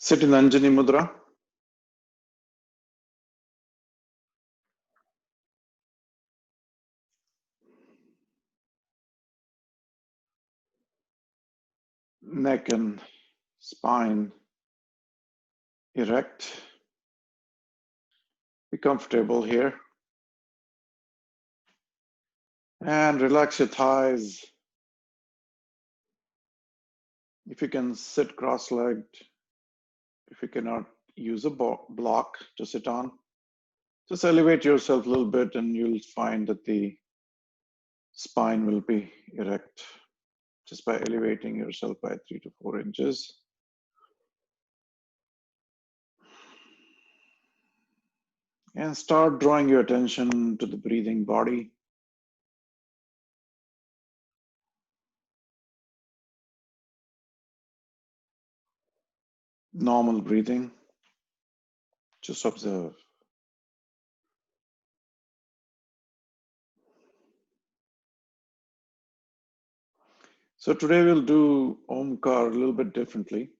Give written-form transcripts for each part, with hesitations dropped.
Sit in Anjani Mudra. Neck and spine erect. Be comfortable here. And relax your thighs. If you can sit cross-legged, if you cannot use a block to sit on, just elevate yourself a little bit and you'll find that the spine will be erect just by elevating yourself by 3 to 4 inches. And start drawing your attention to the breathing body. Normal breathing. Just observe. So today we'll do Omkar a little bit differently.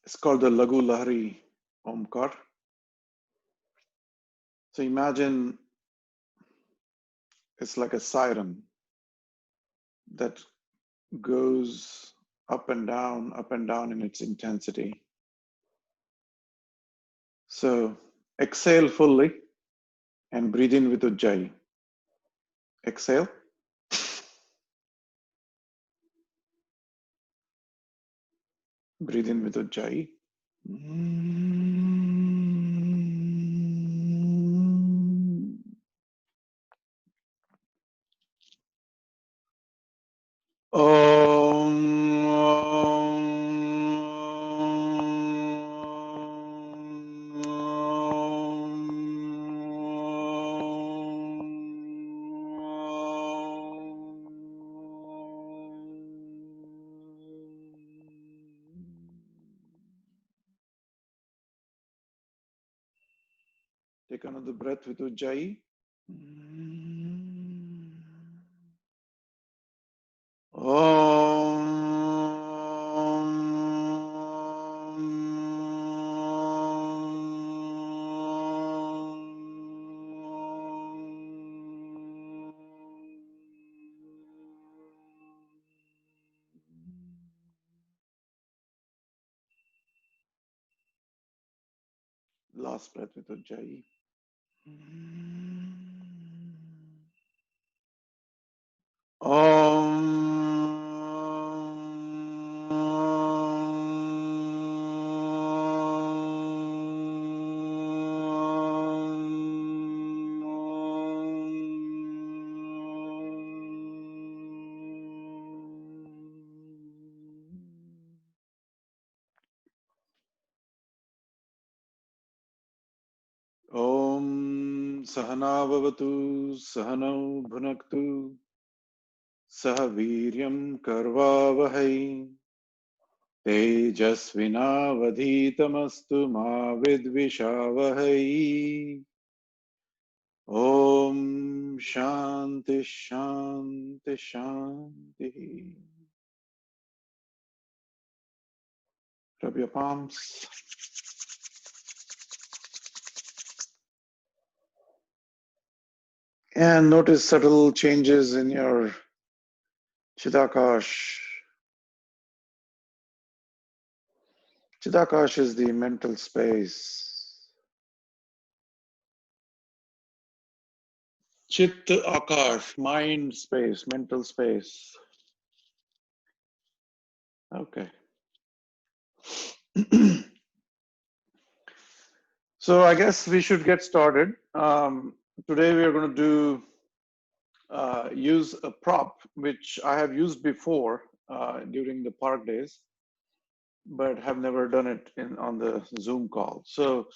It's called the Lagu Lahari Omkar. So imagine it's like a siren that goes up and down in its intensity. So exhale fully and breathe in with Ujjayi. Exhale. Breathe in with Ujjayi. Take another breath with Ujjayi. Last breath with Ujjayi. Sahana Vavatu Sahanau Bhunaktu Sah Viryam Karvavahai Tejasvinavadhitamastu ma vidvishavahai. Om Shanti Shanti Shanti. Rub your palms. And notice subtle changes in your Chidakash. Chidakash is the mental space. Chit Akash, mind space, mental space. Okay. So I guess we should get started. Today we are going to use a prop which I have used before during the park days, but have never done it on the Zoom call. So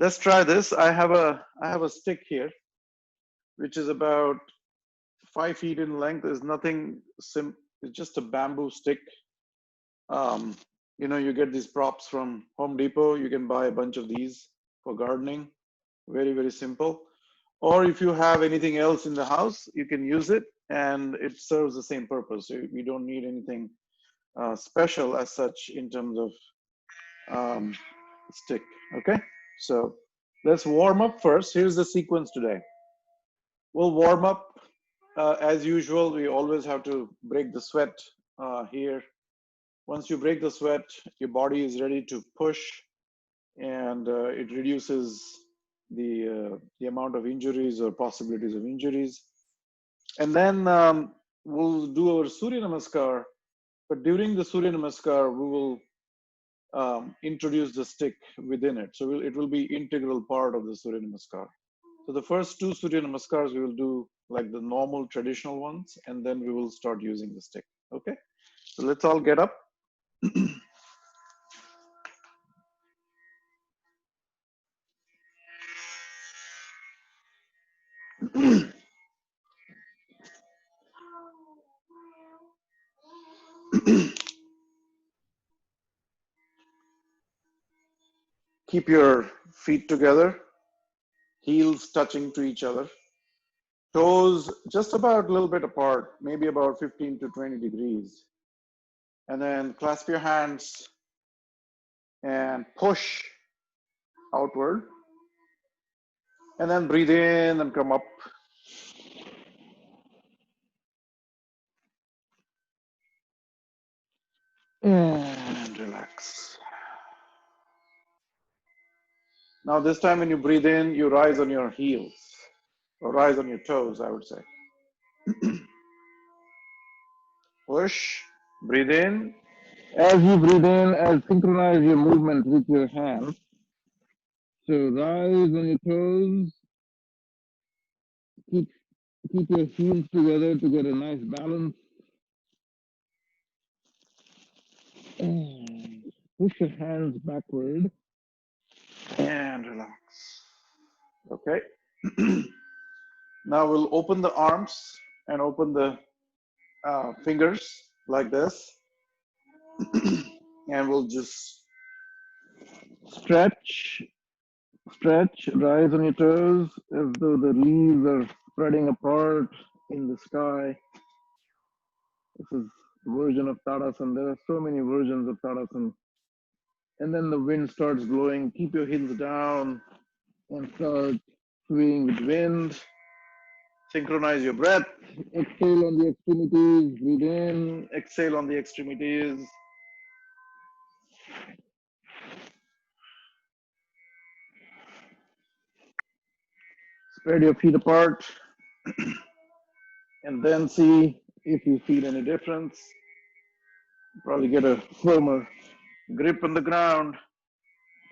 let's try this. I have a stick here, which is about 5 feet in length. There's nothing it's just a bamboo stick. You know, you get these props from Home Depot. You can buy a bunch of these for gardening. Very, very simple. Or if you have anything else in the house, you can use it and it serves the same purpose. We don't need anything special as such in terms of stick. Okay, so let's warm up first. Here's the sequence today. We'll warm up as usual. We always have to break the sweat here. Once you break the sweat, your body is ready to push, and it reduces the amount of injuries or possibilities of injuries. And then we'll do our Surya Namaskar. But during the Surya Namaskar, we will introduce the stick within it. So it will be integral part of the Surya Namaskar. So the first two Surya Namaskars we will do like the normal traditional ones, and then we will start using the stick. Okay, so let's all get up. Keep your feet together, heels touching to each other, toes just about a little bit apart, maybe about 15 to 20 degrees. And then clasp your hands and push outward. And then breathe in and come up. And relax. Now this time when you breathe in, you rise on your heels, or rise on your toes, I would say. Push, breathe in. As you breathe in, synchronize your movement with your hands. So rise on your toes. Keep your heels together to get a nice balance. And push your hands backward. And relax. Okay. Now we'll open the arms and open the fingers like this. And we'll just stretch, rise on your toes as though the leaves are spreading apart in the sky. This is a version of Tadasana. There are so many versions of Tadasana. And then the wind starts blowing. Keep your heels down and start swaying with wind. Synchronize your breath. Exhale on the extremities. Breathe in. Exhale on the extremities. Spread your feet apart. And then see if you feel any difference. Probably get a firmer grip on the ground.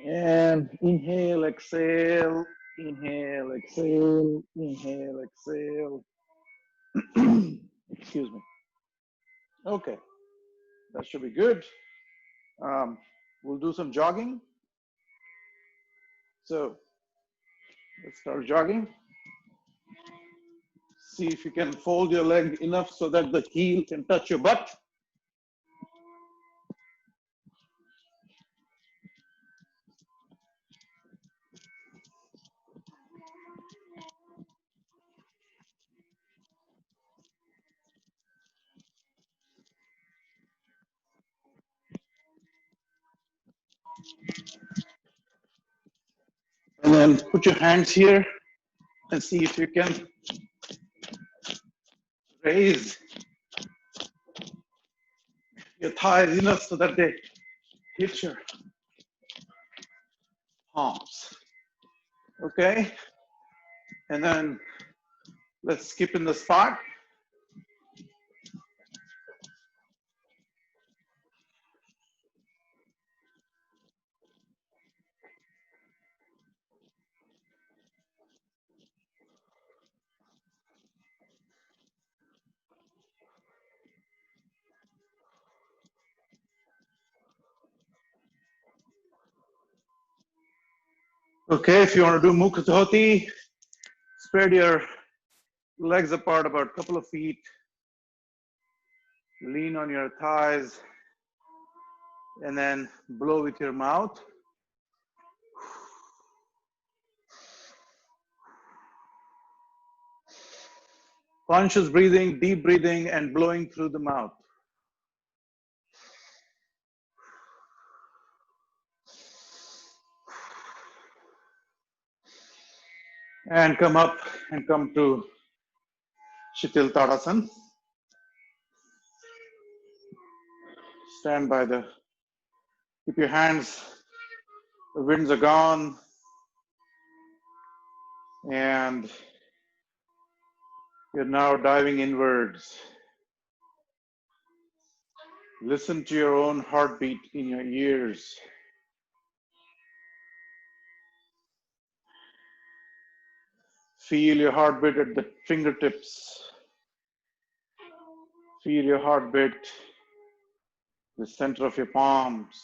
And inhale, exhale, inhale, exhale, inhale, exhale. Excuse me. Okay, that should be good. We'll do some jogging. So let's start jogging. See if you can fold your leg enough so that the heel can touch your butt. And then put your hands here and see if you can raise your thighs enough so that they hit your palms. Okay, and then let's skip in the spot. Okay, if you want to do Mukha Dhoti, spread your legs apart about a couple of feet. Lean on your thighs and then blow with your mouth. Conscious breathing, deep breathing, and blowing through the mouth. And come up and come to Shitil Tadasana. Stand by the, keep your hands, the winds are gone, and you're now diving inwards. Listen to your own heartbeat in your ears. Feel your heartbeat at the fingertips. Feel your heartbeat, the center of your palms.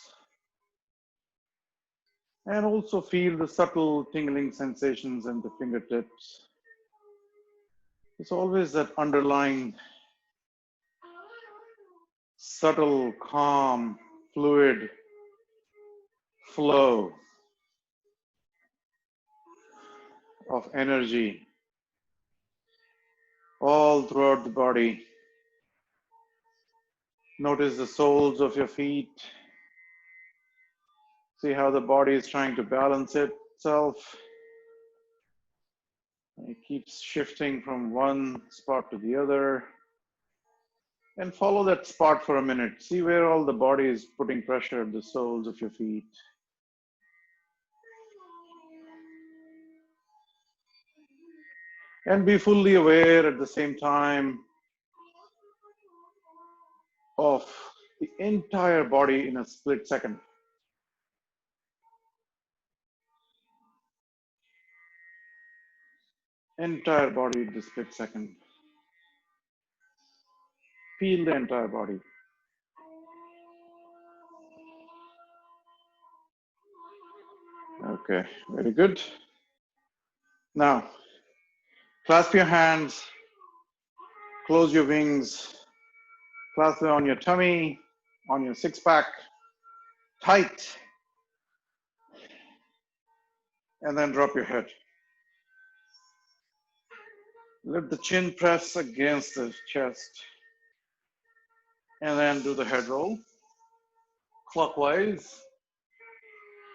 And also feel the subtle tingling sensations in the fingertips. It's always that underlying subtle, calm, fluid flow of energy all throughout the body. Notice the soles of your feet. See how the body is trying to balance itself. It keeps shifting from one spot to the other. And follow that spot for a minute. See where all the body is putting pressure at the soles of your feet. And be fully aware at the same time of the entire body in a split second. Entire body in the split second. Feel the entire body. Okay, very good. Now, clasp your hands, close your wings, clasp them on your tummy, on your six pack, tight, and then drop your head. Let the chin press against the chest, and then do the head roll. Clockwise,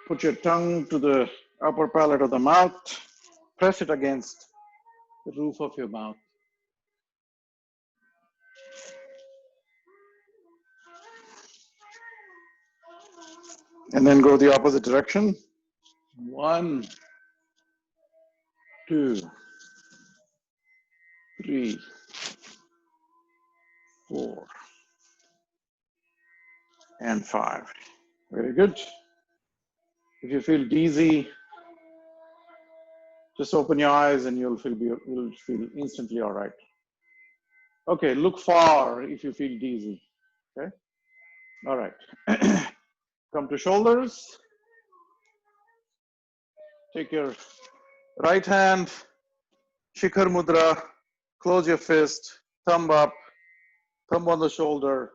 put your tongue to the upper palate of the mouth, press it against the roof of your mouth. And then go the opposite direction. 1, 2, 3, 4, and 5. Very good. If you feel dizzy, just open your eyes and you'll feel instantly all right. Okay, look far if you feel dizzy. Okay, all right. Come to shoulders. Take your right hand, Shikhar Mudra, close your fist, thumb up, thumb on the shoulder,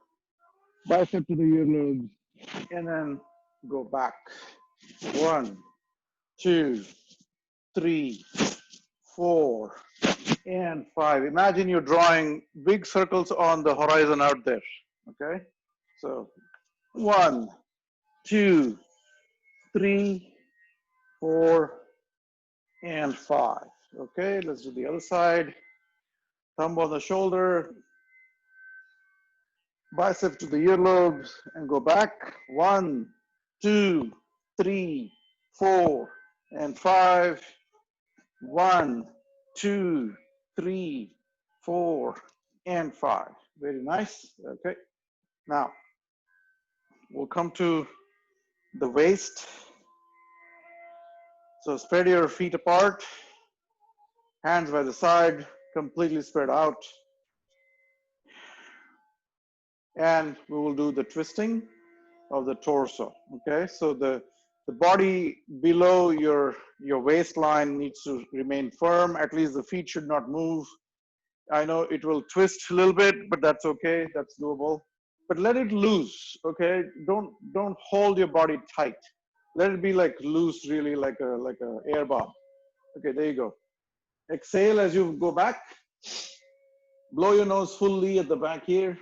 bicep to the earlobe, and then go back. 1, 2, 3, 4, and 5. Imagine you're drawing big circles on the horizon out there. Okay, so 1, 2, 3, 4, and 5. Okay, let's do the other side. Thumb on the shoulder, bicep to the earlobes, and go back. 1, 2, 3, 4, and 5. 1, 2, 3, 4, and 5. Very nice. Okay. Now, we'll come to the waist. So spread your feet apart, hands by the side, completely spread out. And we will do the twisting of the torso. Okay, so the body below your waistline needs to remain firm. At least the feet should not move. I know it will twist a little bit, but that's okay. That's doable. But let it loose. Okay, don't hold your body tight. Let it be like loose, really, like a air bomb. Okay, there you go. Exhale as you go back. Blow your nose fully at the back here.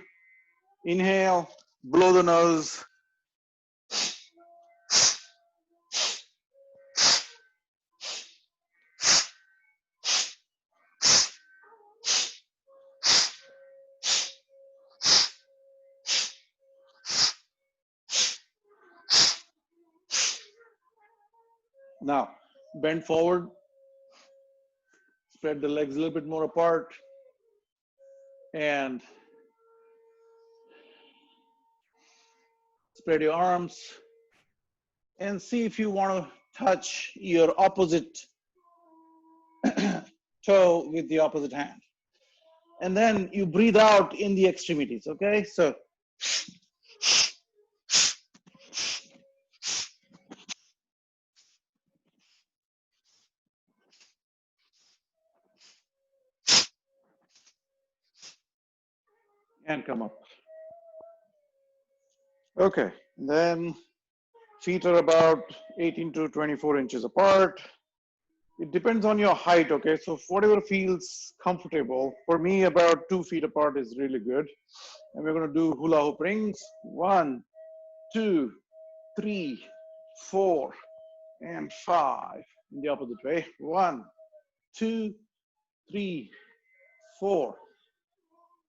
Inhale, blow the nose. Now, bend forward, spread the legs a little bit more apart, and spread your arms, and see if you want to touch your opposite toe with the opposite hand. And then you breathe out in the extremities, okay? So, and come up. Okay, then feet are about 18 to 24 inches apart. It depends on your height, okay? So whatever feels comfortable. For me, about 2 feet apart is really good. And we're gonna do hula hoop rings. 1, 2, 3, 4, and 5. In the opposite way. 1, 2, 3, 4,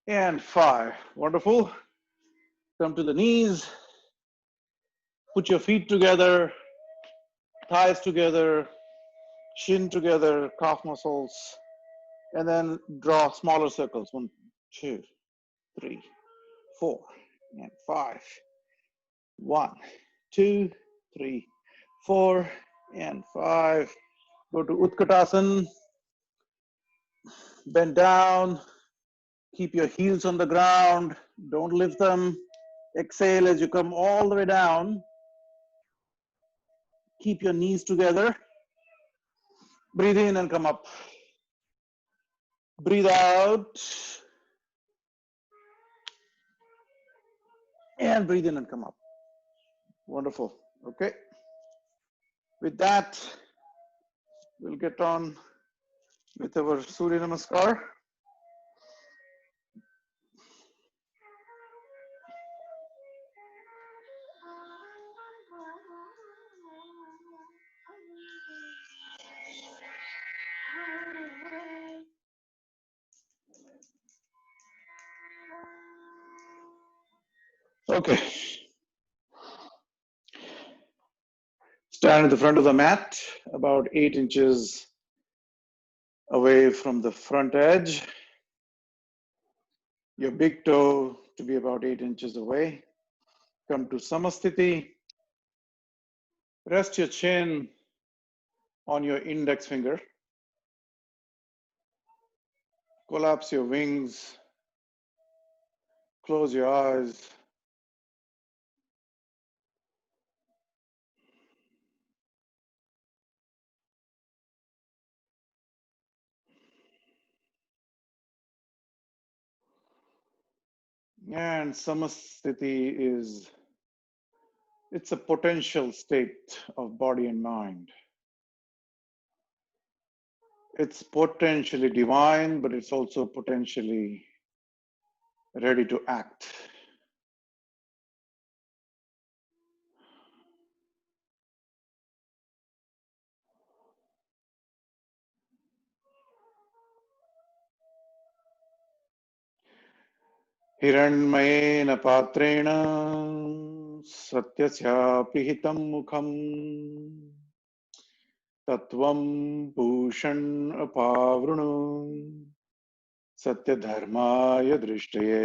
and 5. Wonderful. Come to the knees. Put your feet together, thighs together, shin together, calf muscles, and then draw smaller circles. 1, 2, 3, 4, and 5. 1, 2, 3, 4, and 5. Go to Utkatasana. Bend down. Keep your heels on the ground. Don't lift them. Exhale as you come all the way down. Keep your knees together. Breathe in and come up. Breathe out. And breathe in and come up. Wonderful. Okay. With that, we'll get on with our Surya Namaskar. Okay. Stand at the front of the mat, about 8 inches away from the front edge. Your big toe to be about 8 inches away. Come to Samasthiti. Rest your chin on your index finger. Collapse your wings. Close your eyes. And Samasthiti is, it's a potential state of body and mind. It's potentially divine, but it's also potentially ready to act. हिरण्मयेन पात्रेण सत्यस्यापि हितं मुखम् तत्त्वं भूषण अपावृणु सत्यधर्माय दृष्टये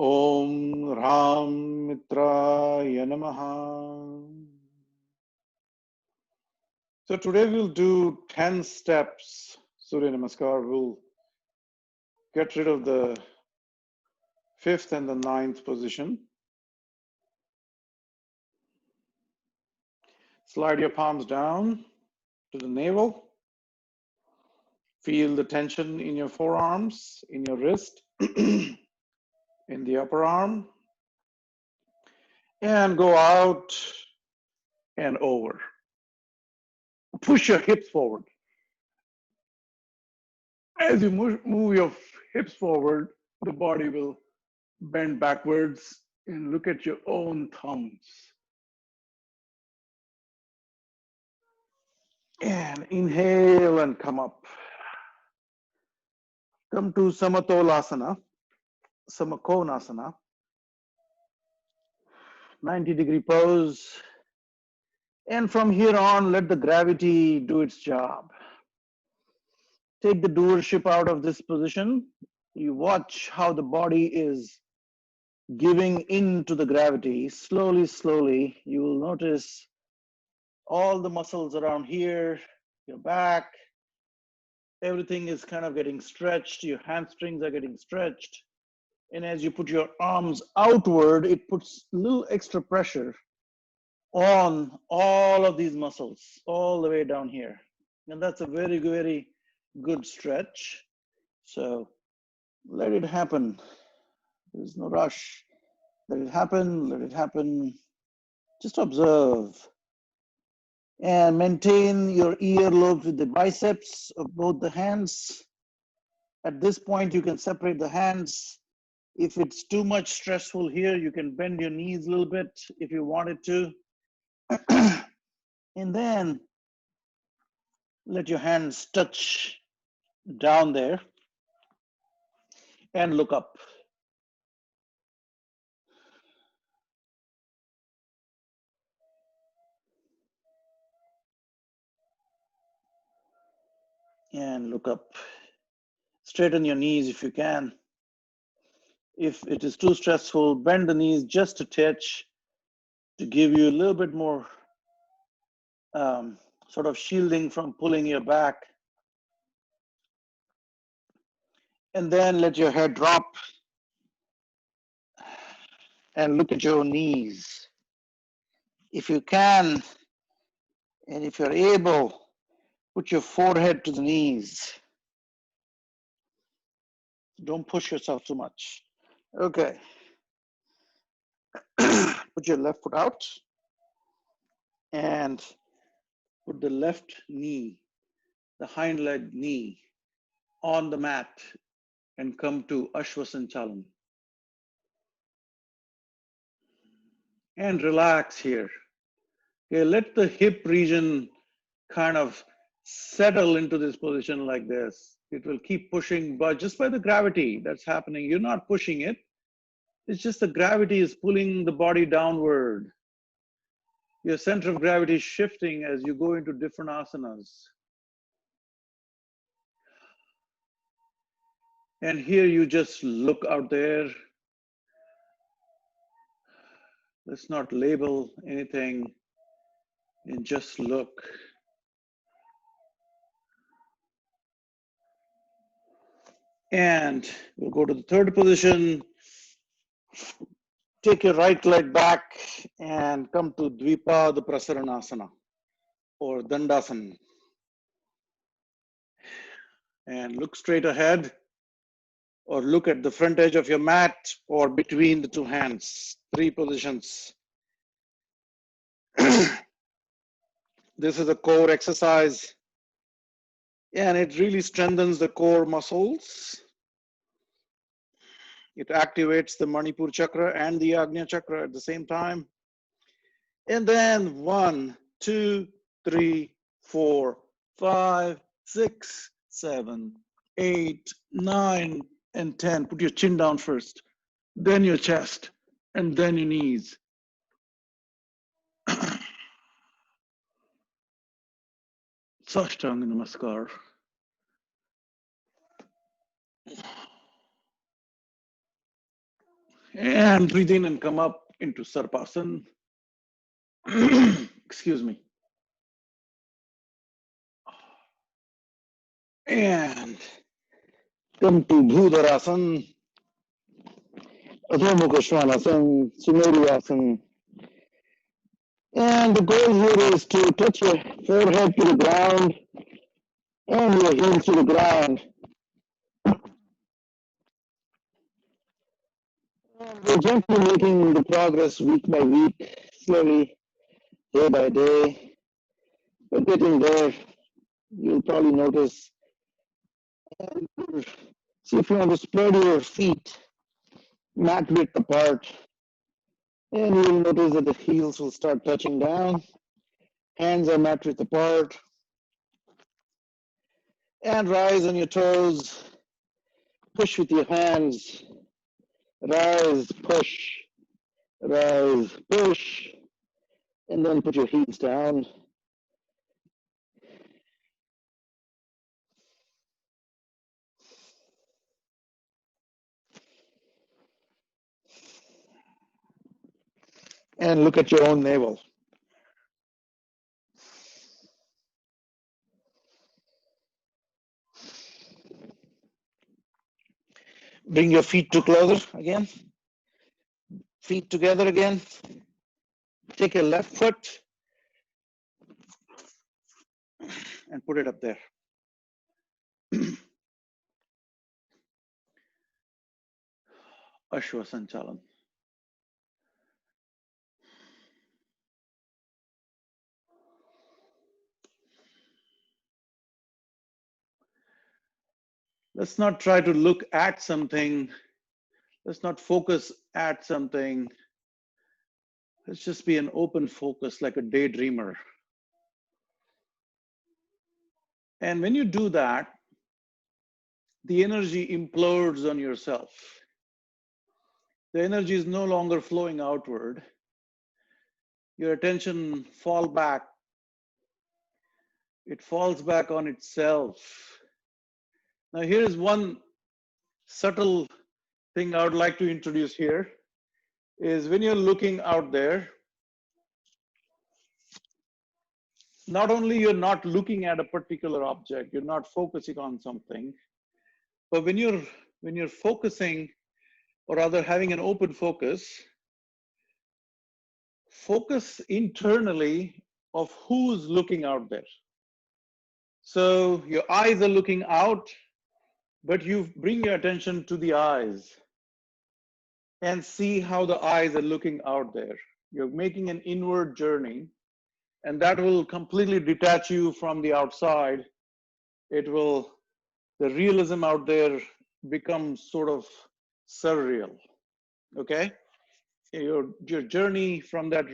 ॐ राम मित्राय नमः. So today we'll do 10 steps Surya Namaskar. We'll get rid of the 5th and the 9th position. Slide your palms down to the navel. Feel the tension in your forearms, in your wrist, in the upper arm. And go out and over. Push your hips forward. As you move your hips forward, the body will bend backwards and look at your own thumbs. And inhale and come up. Come to Samatolasana, Samakonasana, 90-degree pose. And from here on, let the gravity do its job. Take the doership out of this position. You watch how the body is giving in to the gravity. Slowly, slowly, you will notice all the muscles around here, your back, everything is kind of getting stretched. Your hamstrings are getting stretched. And as you put your arms outward, it puts a little extra pressure on all of these muscles, all the way down here. And that's a very, very good stretch. So let it happen. There's no rush. Let it happen, let it happen. Just observe. And maintain your earlobes with the biceps of both the hands. At this point, you can separate the hands. If it's too much stressful here, you can bend your knees a little bit if you wanted to. And then let your hands touch down there and look up. And look up. Straighten your knees if you can. If it is too stressful, bend the knees just a touch to give you a little bit more sort of shielding from pulling your back. And then let your head drop and look at your knees. If you can, and if you're able, put your forehead to the knees. Don't push yourself too much. Okay. Put your left foot out and put the left knee, the hind leg knee, on the mat and come to Ashwasanchalan. And relax here. Okay, let the hip region kind of settle into this position like this. It will keep pushing, but just by the gravity that's happening, you're not pushing it. It's just the gravity is pulling the body downward. Your center of gravity is shifting as you go into different asanas. And here you just look out there. Let's not label anything and just look. And we'll go to the third position. Take your right leg back and come to Dvipada Prasaranasana or Dandasana. And look straight ahead or look at the front edge of your mat or between the two hands. 3 positions. This is a core exercise and it really strengthens the core muscles. It activates the Manipur chakra and the Agnya chakra at the same time. And then 1, 2, 3, 4, 5, 6, 7, 8, 9, and 10. Put your chin down first, then your chest, and then your knees. Suryanamaskar. And breathe in and come up into Sarpasana. Excuse me. And come to Bhudarasana, Adho Mukha Svanasana, Sumeruasana. And the goal here is to touch your forehead to the ground and your heels to the ground. And we're gently making the progress week by week, slowly, day by day. We're getting there. You'll probably notice And see if you want to spread your feet mat width apart. And you'll notice that the heels will start touching down. Hands are mat width apart. And rise on your toes. Push with your hands. Rise, push. And then put your heels down. And look at your own navel. Bring your feet to closer again. Feet together again. Take your left foot and put it up there. Ashwa Sanchalan. Let's not try to look at something. Let's not focus at something. Let's just be an open focus like a daydreamer. And when you do that, the energy implodes on yourself. The energy is no longer flowing outward. Your attention falls back. It falls back on itself. Now, here is one subtle thing I would like to introduce here is when you're looking out there, not only you're not looking at a particular object, you're not focusing on something, but when you're focusing, or rather having an open focus, focus internally of who's looking out there. So your eyes are looking out, but you bring your attention to the eyes and see how the eyes are looking out there. You're making an inward journey, and that will completely detach you from the outside. It will, the realism out there becomes sort of surreal. Okay, your journey from that,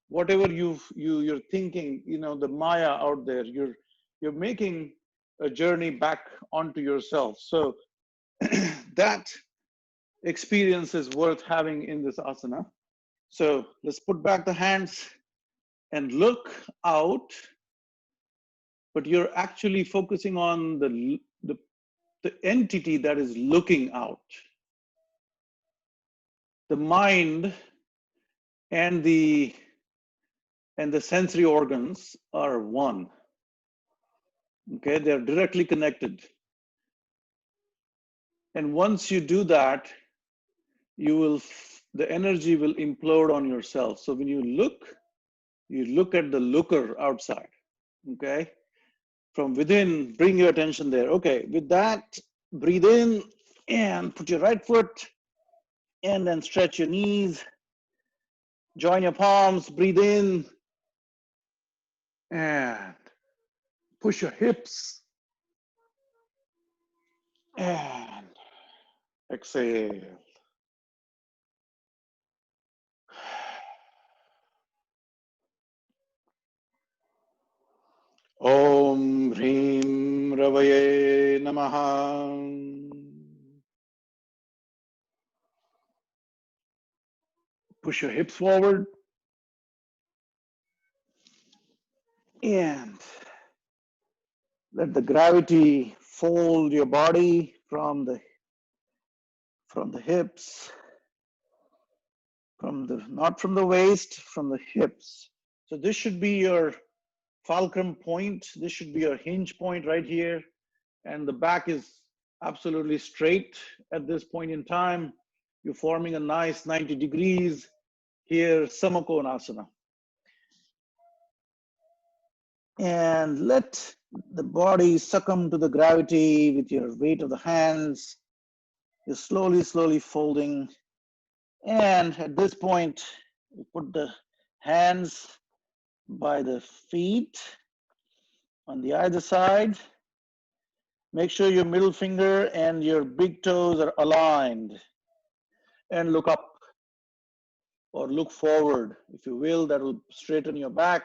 whatever you're thinking, the Maya out there, you're making a journey back onto yourself. So that experience is worth having in this asana. So let's put back the hands and look out, but you're actually focusing on the entity that is looking out. The mind and the sensory organs are one. Okay, they're directly connected. And once you do that, the energy will implode on yourself. So when you look at the looker outside. Okay, from within, bring your attention there. Okay, with that, breathe in and put your right foot, and then stretch your knees, join your palms, breathe in, and push your hips, and exhale. Om Hrim Ravaye Namaha. Push your hips forward, and let the gravity fold your body from the hips, not from the waist, from the hips. So this should be your fulcrum point. This should be your hinge point right here. And the back is absolutely straight at this point in time. You're forming a nice 90 degrees here, Samakonasana. And let the body succumb to the gravity with your weight of the hands. You're slowly folding. And at this point, you put the hands by the feet on the either side. Make sure your middle finger and your big toes are aligned. And look up or look forward. If you will, that will straighten your back.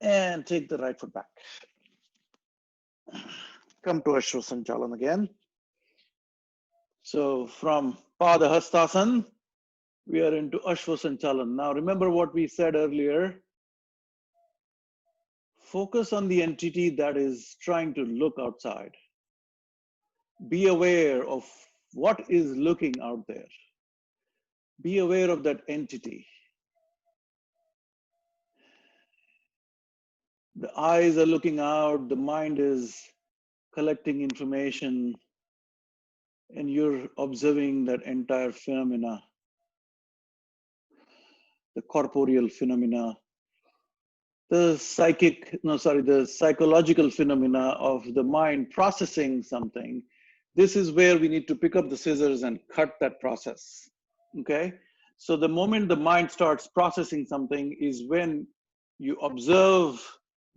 And take the right foot back. Come to Ashwasanchalan again. So from Padahastasana, we are into Ashwasanchalan. Now remember what we said earlier. Focus on the entity that is trying to look outside. Be aware of what is looking out there. Be aware of that entity. The eyes are looking out, the mind is collecting information, and you're observing that entire phenomena, the corporeal phenomena, the psychological phenomena of the mind processing something. This is where we need to pick up the scissors and cut that process, okay? So the moment the mind starts processing something is when you observe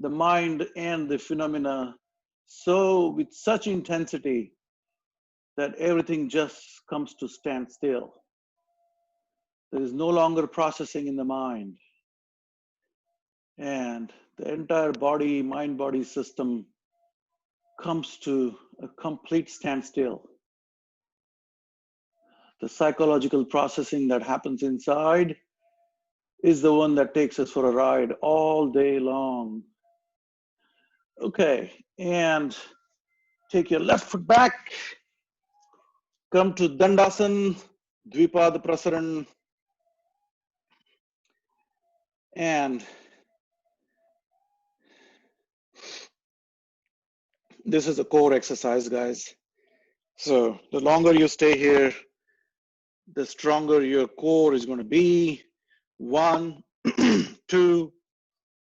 the mind and the phenomena so with such intensity that everything just comes to stand still. There is no longer processing in the mind. And the entire body, mind-body system comes to a complete standstill. The psychological processing that happens inside is the one that takes us for a ride all day long. Okay, and take your left foot back, come to Dandasana, Dvipada Prasaran, and this is a core exercise, guys. So the longer you stay here, the stronger your core is going to be. 1, 2,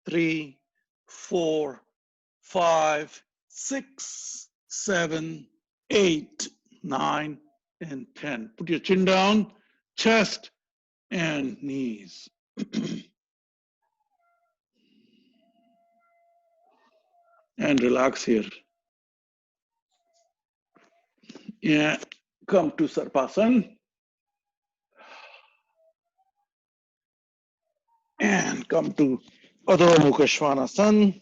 3, 4, 5, 6, 7, 8, 9, and 10. Put your chin down, chest, and knees. And relax here. Yeah, come to Sarpasan. And come to Adho Mukha Svanasana.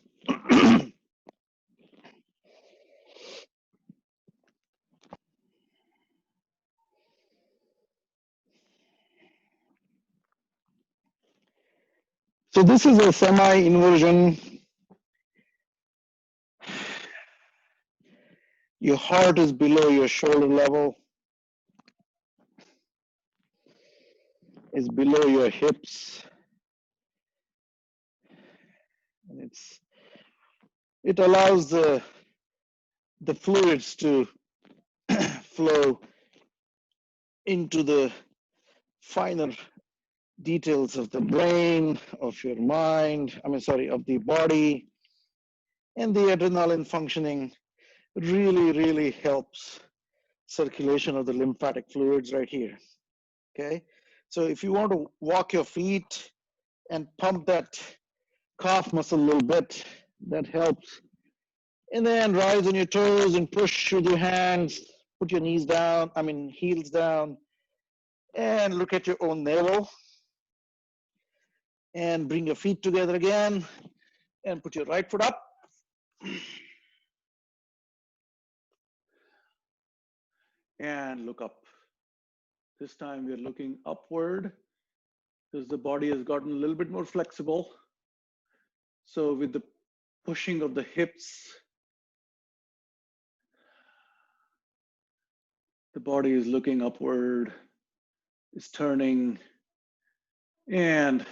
So this is a semi-inversion. Your heart is below your shoulder level, is below your hips. And it allows the fluids to flow into the finer details of the brain, of your mind, of the body, and the adrenaline functioning really helps circulation of the lymphatic fluids right here, okay? So if you want to walk your feet and pump that calf muscle a little bit, that helps. And then rise on your toes and push with your hands, put your knees down, heels down, and look at your own navel. And bring your feet together again and put your right foot up. And look up. This time we're looking upward because the body has gotten a little bit more flexible. So with the pushing of the hips, the body is looking upward, is turning. And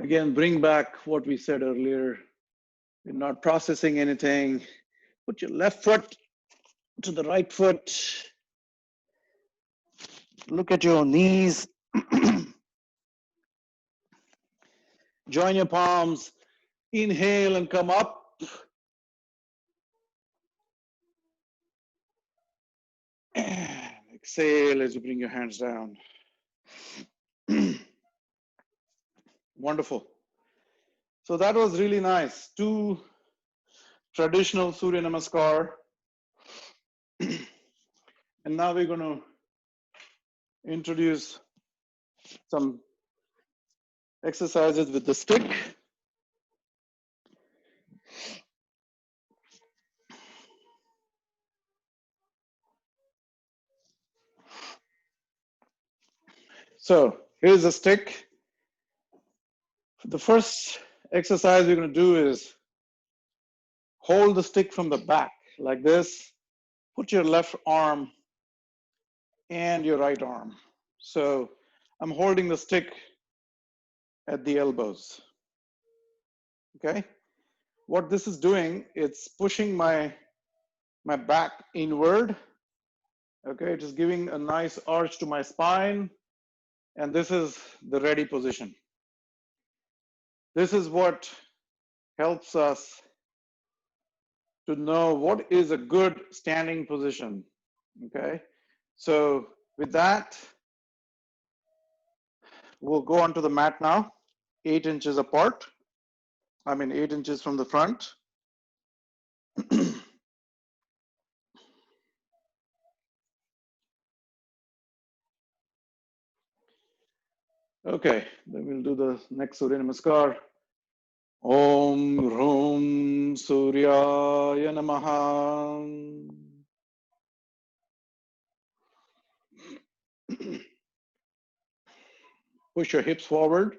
again, bring back what we said earlier. You're not processing anything. Put your left foot to the right foot. Look at your knees. Join your palms. Inhale and come up. And exhale as you bring your hands down. Wonderful. So that was really nice. Two traditional Surya Namaskar. And now we're going to introduce some exercises with the stick. So here's a stick. The first exercise we're going to do is hold the stick from the back like this. Put your left arm and your right arm. So I'm holding the stick at the elbows. Okay. What this is doing, it's pushing my back inward. Okay, it is giving a nice arch to my spine. And this is the ready position. This is what helps us to know what is a good standing position. Okay, so with that, we'll go onto the mat now, 8 inches apart. 8 inches from the front. Okay, then we'll do the next Surya Namaskar. Om Rum Suryaya Namaha. Push your hips forward.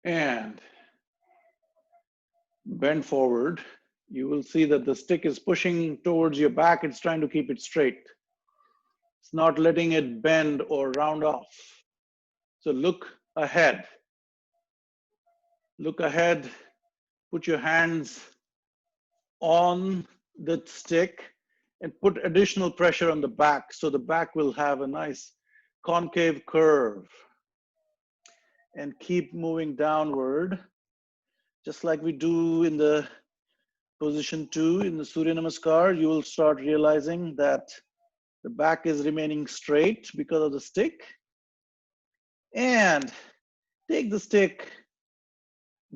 And bend forward. You will see that the stick is pushing towards your back. It's trying to keep it straight. It's not letting it bend or round off. So look ahead. Look ahead. Put your hands on the stick and put additional pressure on the back so the back will have a nice concave curve. And keep moving downward, just like we do in the position 2 in the Surya Namaskar. You will start realizing that the back is remaining straight because of the stick. And take the stick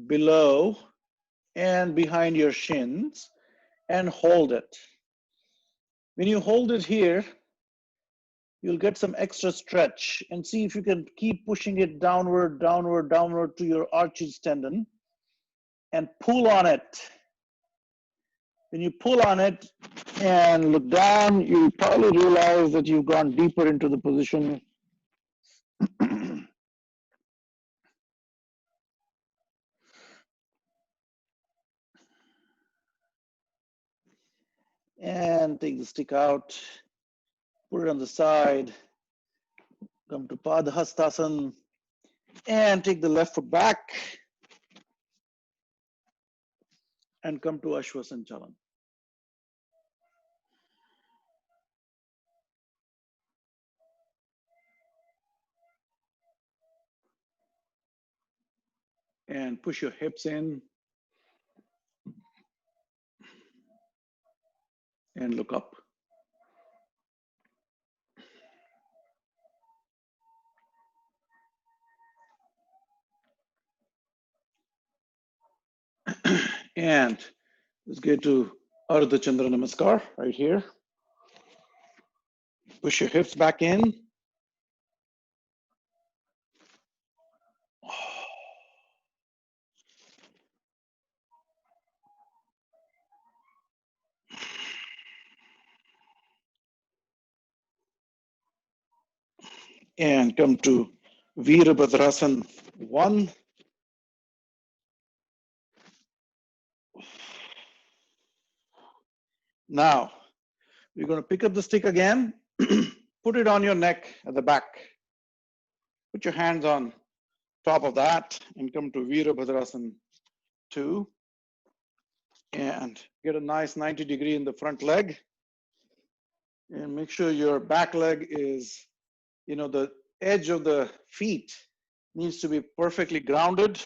below and behind your shins and hold it. When you hold it here, you'll get some extra stretch, and see if you can keep pushing it downward, downward, downward to your Achilles tendon and pull on it. When you pull on it and look down, you'll probably realize that you've gone deeper into the position. And take the stick out, put it on the side, come to Padhastasana, and take the left foot back and come to Ashwasanchalan. And push your hips in and look up. And let's get to Ardha Chandra Namaskar right here. Push your hips back in. And come to Virabhadrasana 1. Now, we're going to pick up the stick again, put it on your neck at the back. Put your hands on top of that and come to Virabhadrasana 2. And get a nice 90 degree in the front leg. And make sure your back leg is, the edge of the feet needs to be perfectly grounded,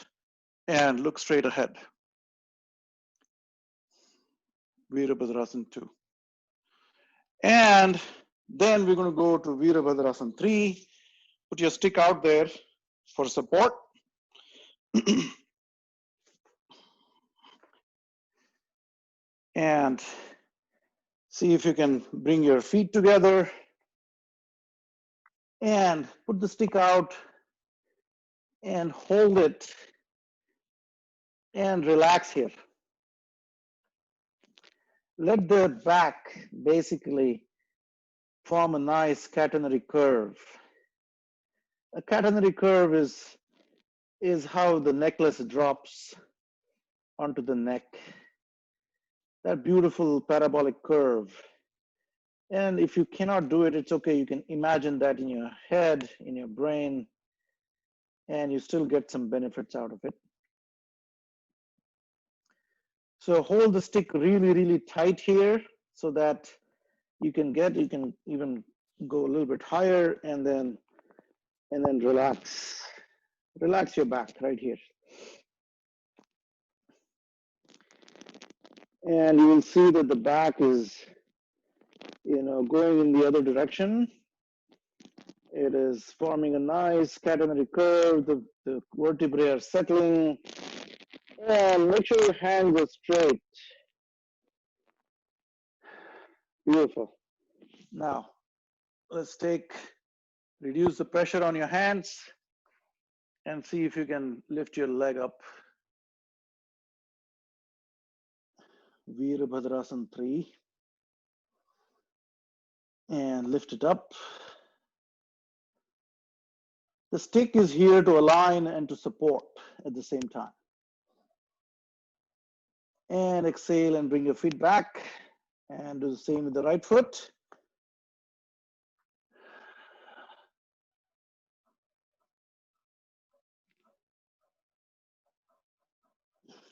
and look straight ahead. Virabhadrasana 2. And Then we're going to go to Virabhadrasana 3. Put your stick out there for support. And see if you can bring your feet together and put the stick out and hold it and relax here. Let the back basically form a nice catenary curve. A catenary curve is how the necklace drops onto the neck. That beautiful parabolic curve. And if you cannot do it, it's okay. You can imagine that in your head, in your brain, and you still get some benefits out of it. So hold the stick really, really tight here so that you can even go a little bit higher and then relax. Relax your back right here. And you will see that the back is, going in the other direction. It is forming a nice catenary curve. The vertebrae are settling. And make sure your hands are straight. Beautiful. Now, let's reduce the pressure on your hands and see if you can lift your leg up. Virabhadrasana 3. And lift it up. The stick is here to align and to support at the same time. And exhale and bring your feet back and do the same with the right foot.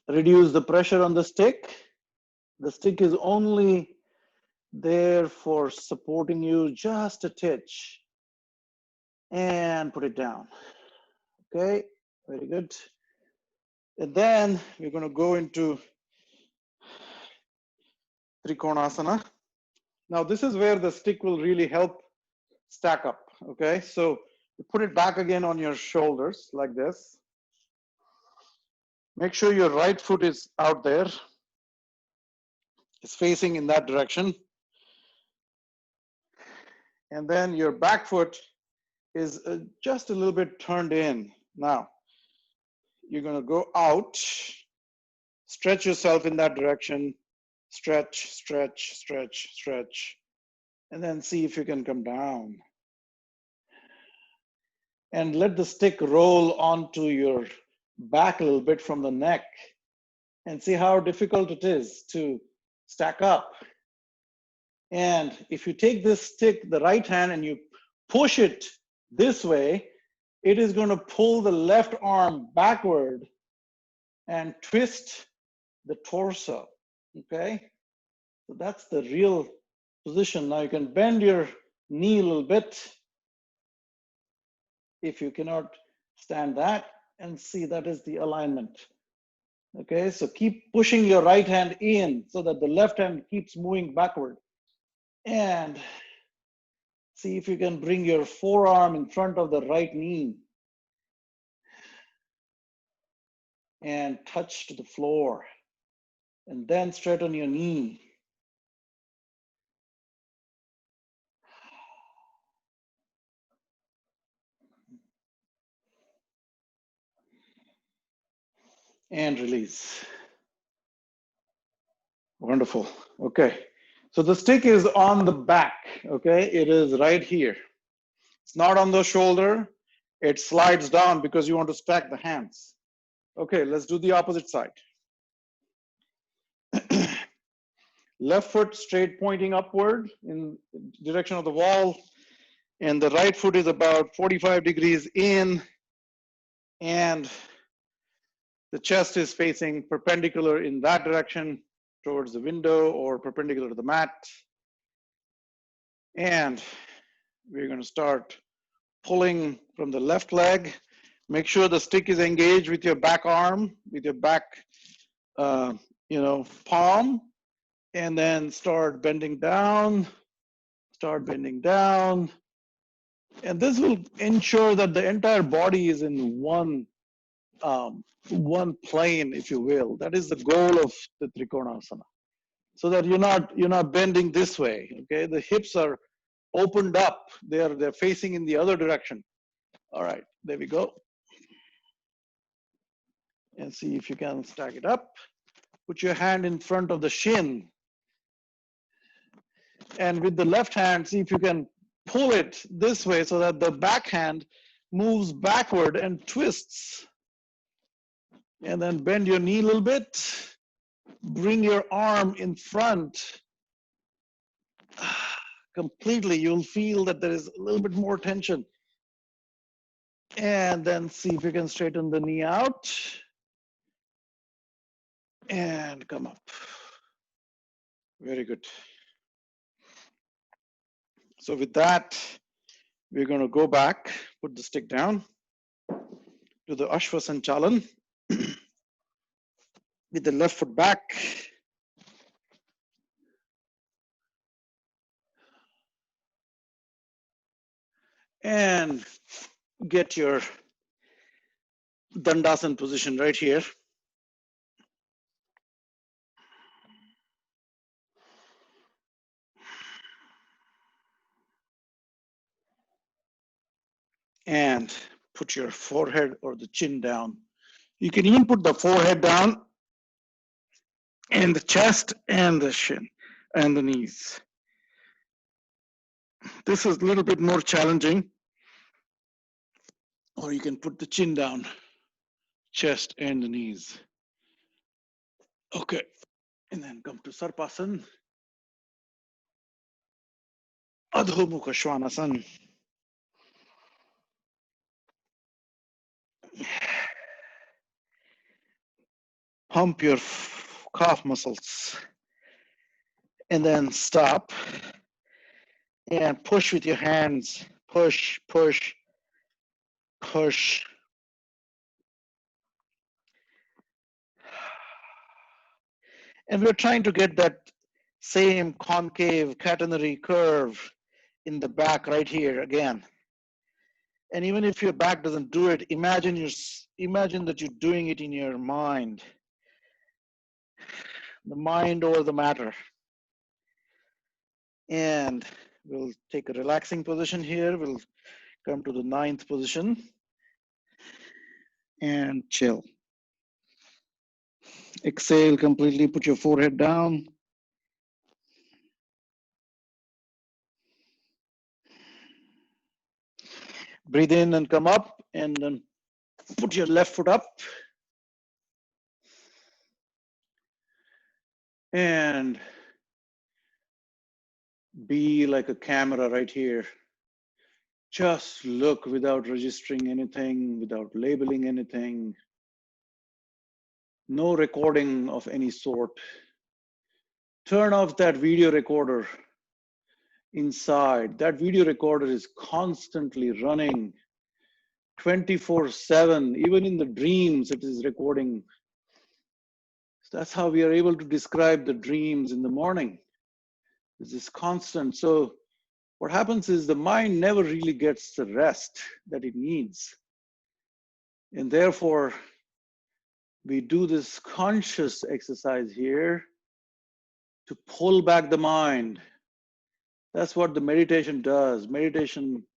Reduce the pressure on the stick. The stick is only there for supporting you just a titch. And put it down. Okay, very good. And then we're going to go into Trikonasana. Now this is where the stick will really help stack up. Okay, so you put it back again on your shoulders like this. Make sure your right foot is out there. It's facing in that direction. And then your back foot is just a little bit turned in. Now, you're going to go out, stretch yourself in that direction, stretch, stretch, stretch, stretch, and then see if you can come down. And let the stick roll onto your back a little bit from the neck and see how difficult it is to stack up. And if you take this stick, the right hand, and you push it this way, it is going to pull the left arm backward and twist the torso. Okay, so that's the real position. Now you can bend your knee a little bit if you cannot stand that, and see that is the alignment. Okay, so keep pushing your right hand in so that the left hand keeps moving backward. And see if you can bring your forearm in front of the right knee and touch to the floor. And then straighten your knee. And release. Wonderful. Okay. So the stick is on the back. Okay. It is right here. It's not on the shoulder. It slides down because you want to stack the hands. Okay. Let's do the opposite side. Left foot straight pointing upward in direction of the wall. And the right foot is about 45 degrees in. And the chest is facing perpendicular in that direction towards the window or perpendicular to the mat. And we're going to start pulling from the left leg. Make sure the stick is engaged with your back arm, with your back, palm, and then start bending down Start bending down. And this will ensure that the entire body is in one plane, if you will. That is the goal of the Trikonasana. So that you're not bending this way. Okay, the hips are opened up. They're facing in the other direction. All right, there we go. And see if you can stack it up. Put your hand in front of the shin. And with the left hand, see if you can pull it this way so that the backhand moves backward and twists. And then bend your knee a little bit. Bring your arm in front. Completely, you'll feel that there is a little bit more tension. And then see if you can straighten the knee out. And come up. Very good. So with that, we're going to go back, put the stick down to the Ashwa Sanchalan with the left foot back. And get your Dandasana position right here. And put your forehead or the chin down. You can even put the forehead down and the chest and the shin and the knees. This is a little bit more challenging. Or you can put the chin down, chest and the knees. Okay, and then come to Sarpasana, Adho Mukha Svanasana. Pump your calf muscles and then stop and push with your hands. Push, push, push. And we're trying to get that same concave catenary curve in the back right here again. And even if your back doesn't do it, imagine that you're doing it in your mind. The mind over the matter. And we'll take a relaxing position here. We'll come to the 9th position and chill. Exhale completely, put your forehead down. Breathe in and come up, and then put your left foot up. And be like a camera right here. Just look without registering anything, without labeling anything. No recording of any sort. Turn off that video recorder inside. That video recorder is constantly running 24/7. Even in the dreams, it is recording. That's how we are able to describe the dreams in the morning. This is constant. So what happens is the mind never really gets the rest that it needs. And therefore, we do this conscious exercise here to pull back the mind. That's what the meditation does. Meditation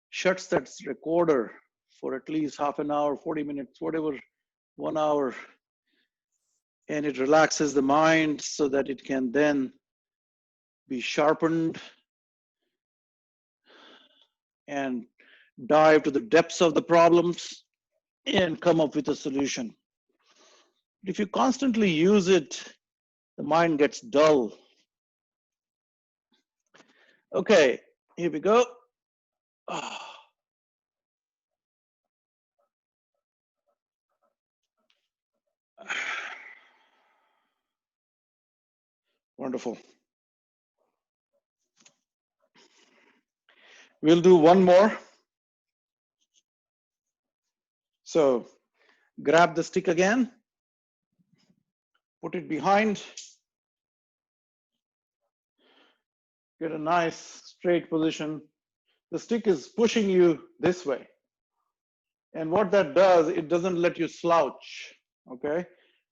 shuts that recorder for at least half an hour, 40 minutes, whatever, 1 hour. And it relaxes the mind so that it can then be sharpened and dive to the depths of the problems and come up with a solution. If you constantly use it, the mind gets dull. Okay, here we go. Oh. Wonderful. We'll do one more. So grab the stick again, put it behind, Get a nice straight position. The stick is pushing you this way. And what that does, it doesn't let you slouch, okay?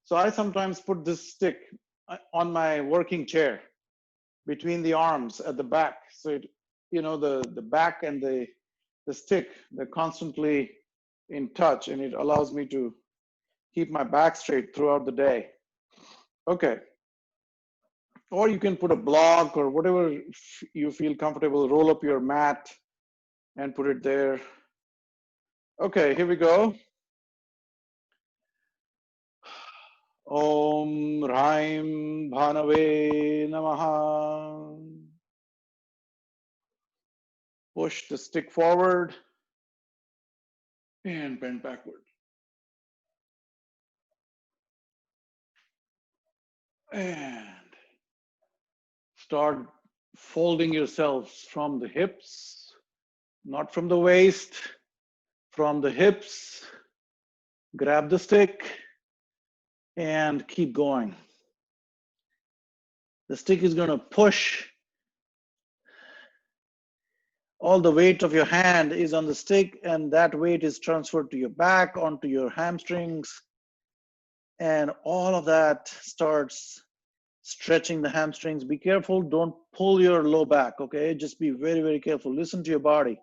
So I sometimes put this stick on my working chair between the arms at the back. So it, you know, the back and the stick, they're constantly in touch, and it allows me to keep my back straight throughout the day. Okay. Or you can put a block or whatever you feel comfortable, roll up your mat and put it there. Okay, here we go. Om Raim Bhanave Namaha. Push the stick forward and bend backward. And start folding yourselves from the hips, not from the waist, from the hips. Grab the stick and keep going. The stick is going to push. All the weight of your hand is on the stick, and that weight is transferred to your back, onto your hamstrings. And all of that starts stretching the hamstrings. Be careful, don't pull your low back, okay? Just be very, very careful. Listen to your body.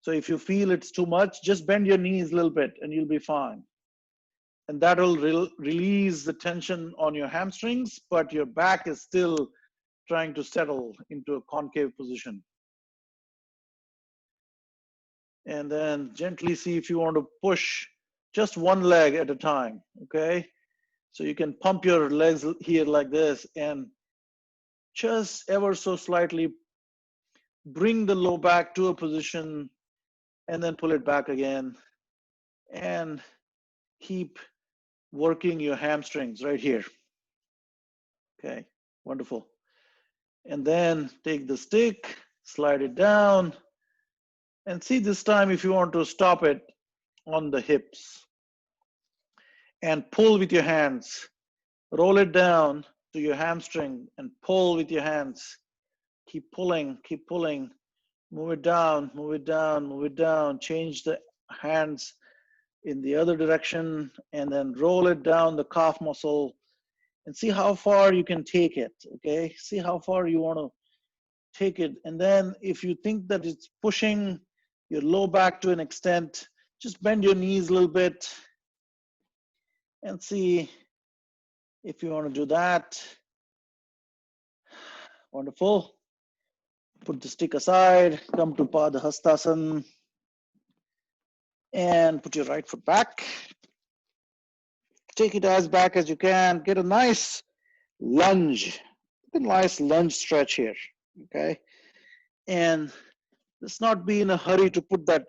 So if you feel it's too much, just bend your knees a little bit and you'll be fine. And that will release the tension on your hamstrings, but your back is still trying to settle into a concave position. And then gently see if you want to push just one leg at a time, okay? So you can pump your legs here like this and just ever so slightly bring the low back to a position and then pull it back again and keep working your hamstrings right here. Okay, wonderful. And then take the stick, slide it down, and see this time if you want to stop it on the hips and pull with your hands. Roll it down to your hamstring and pull with your hands. Keep pulling, keep pulling. Move it down, move it down, move it down. Change the hands in the other direction and then roll it down the calf muscle and see how far you can take it, okay? See how far you want to take it. And then if you think that it's pushing your low back to an extent, just bend your knees a little bit and see if you want to do that. Wonderful. Put the stick aside, come to Padhastasana, and put your right foot back. Take it as back as you can. Get a nice lunge, a nice lunge stretch here, okay? And let's not be in a hurry to put that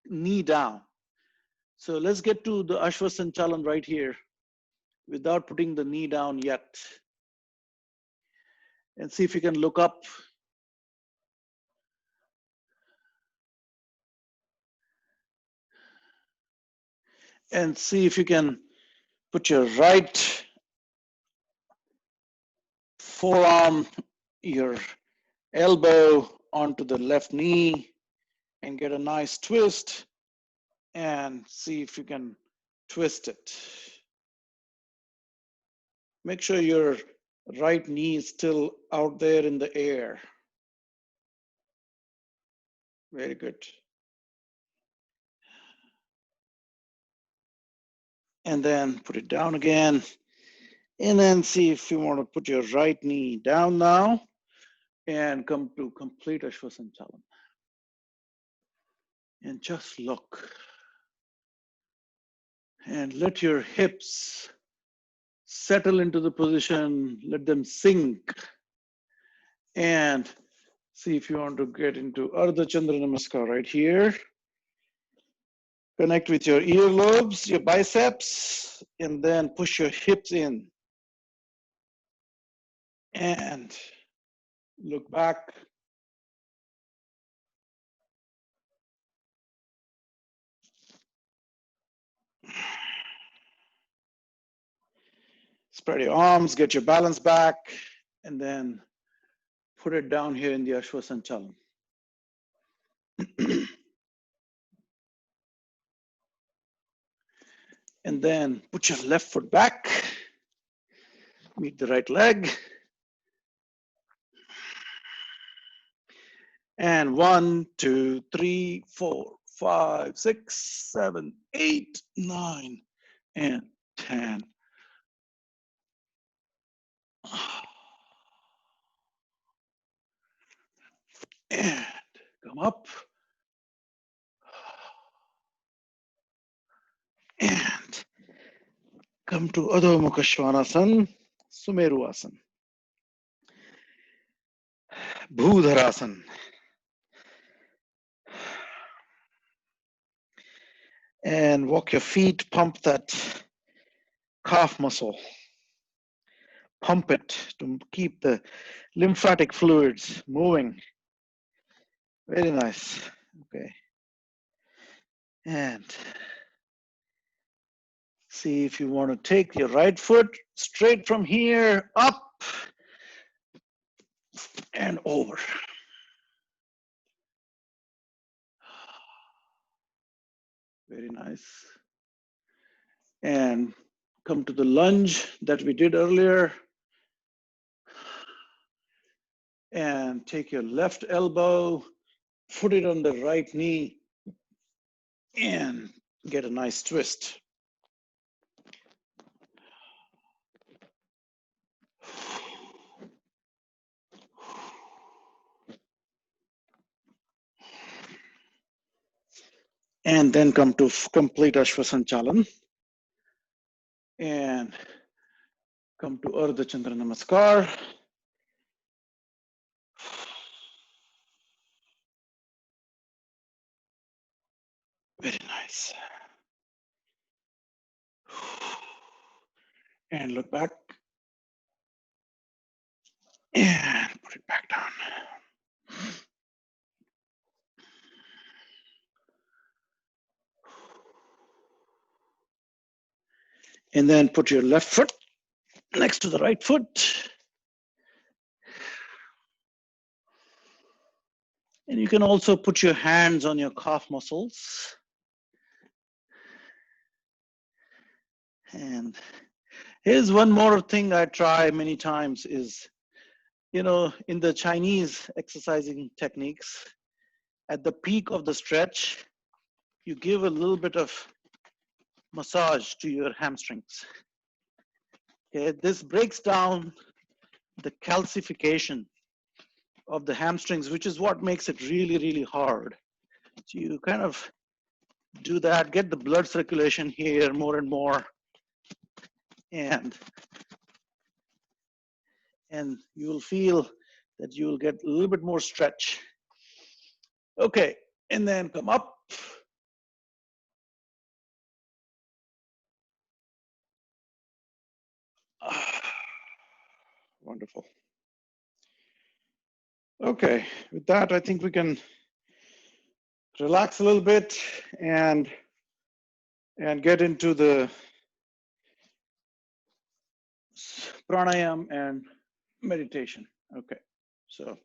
knee down. So let's get to the Ashwasanchalan right here without putting the knee down yet. And see if you can look up. And see if you can put your right forearm, your elbow onto the left knee and get a nice twist and see if you can twist it. Make sure your right knee is still out there in the air. Very good. And then put it down again. And then see if you want to put your right knee down now and come to complete Ashwasanchalan. And just look. And let your hips settle into the position, let them sink. And see if you want to get into Ardha Chandra Namaskar right here. Connect with your earlobes, your biceps, and then push your hips in. And look back. Spread your arms, get your balance back, and then Put it down here in the Ashwasanchalam. And then put your left foot back, meet the right leg. And 1, 2, 3, 4, 5, 6, 7, 8, 9, and 10. And come up. And come to Adho Mukha Svanasana, Sumeruasana, Bhudharasana. And walk your feet, pump that calf muscle. Pump it to keep the lymphatic fluids moving. Very nice. Okay. And see if you want to take your right foot straight from here, up and over. Very nice. And come to the lunge that we did earlier. And take your left elbow, put it on the right knee, and get a nice twist. And then come to complete Ashwasanchalan. And come to Ardha Chandra Namaskar. Very nice. And look back. And put it back down. And then put your left foot next to the right foot. And you can also put your hands on your calf muscles. And here's one more thing I try many times is, you know, in the Chinese exercising techniques, at the peak of the stretch, you give a little bit of massage to your hamstrings. Okay, this breaks down the calcification of the hamstrings, which is what makes it really, really hard. So you kind of do that, get the blood circulation here more and more, and you will feel that you will get a little bit more stretch. Okay, and then come up. Wonderful. Okay, with that, I think we can relax a little bit and get into the pranayam and meditation. Okay, so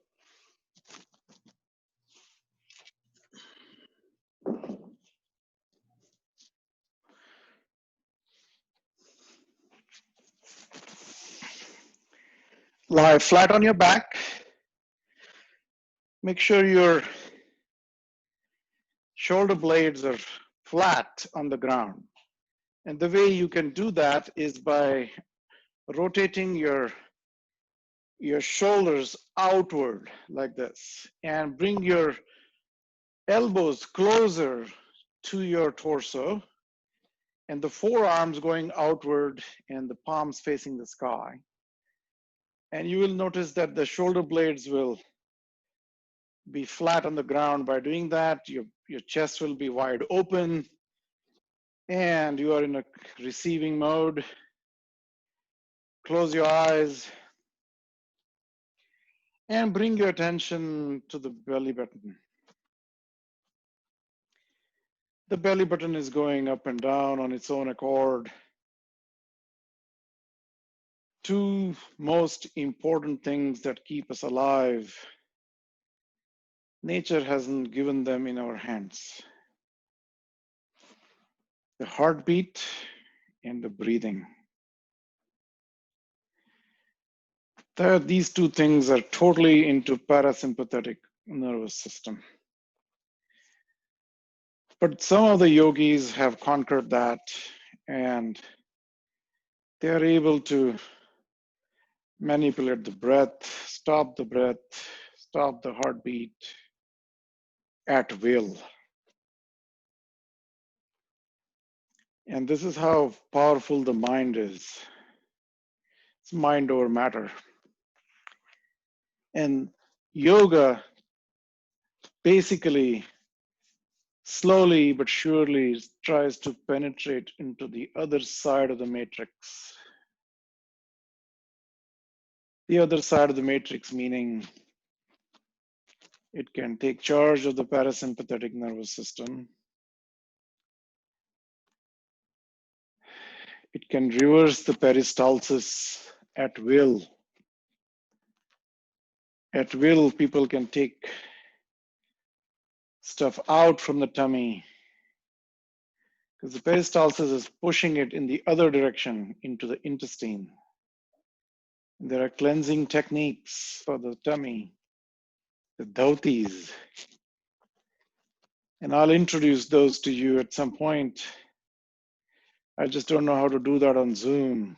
lie flat on your back. Make sure your shoulder blades are flat on the ground. And the way you can do that is by rotating your shoulders outward like this, and bring your elbows closer to your torso, and the forearms going outward and the palms facing the sky. And you will notice that the shoulder blades will be flat on the ground. By doing that, your chest will be wide open, and you are in a receiving mode. Close your eyes and bring your attention to the belly button. The belly button is going up and down on its own accord. two most important things that keep us alive, nature hasn't given them in our hands: the heartbeat and the breathing. These two things are totally into parasympathetic nervous system. But some of the yogis have conquered that, and they are able to manipulate the breath, stop the heartbeat at will. And this is how powerful the mind is. It's mind over matter. And yoga basically slowly but surely tries to penetrate into the other side of the matrix. The other side of the matrix, meaning it can take charge of the parasympathetic nervous system. It can reverse the peristalsis at will. At will, people can take stuff out from the tummy because the peristalsis is pushing it in the other direction into the intestine. And there are cleansing techniques for the tummy, the dhotis. And I'll introduce those to you at some point. I just don't know how to do that on Zoom.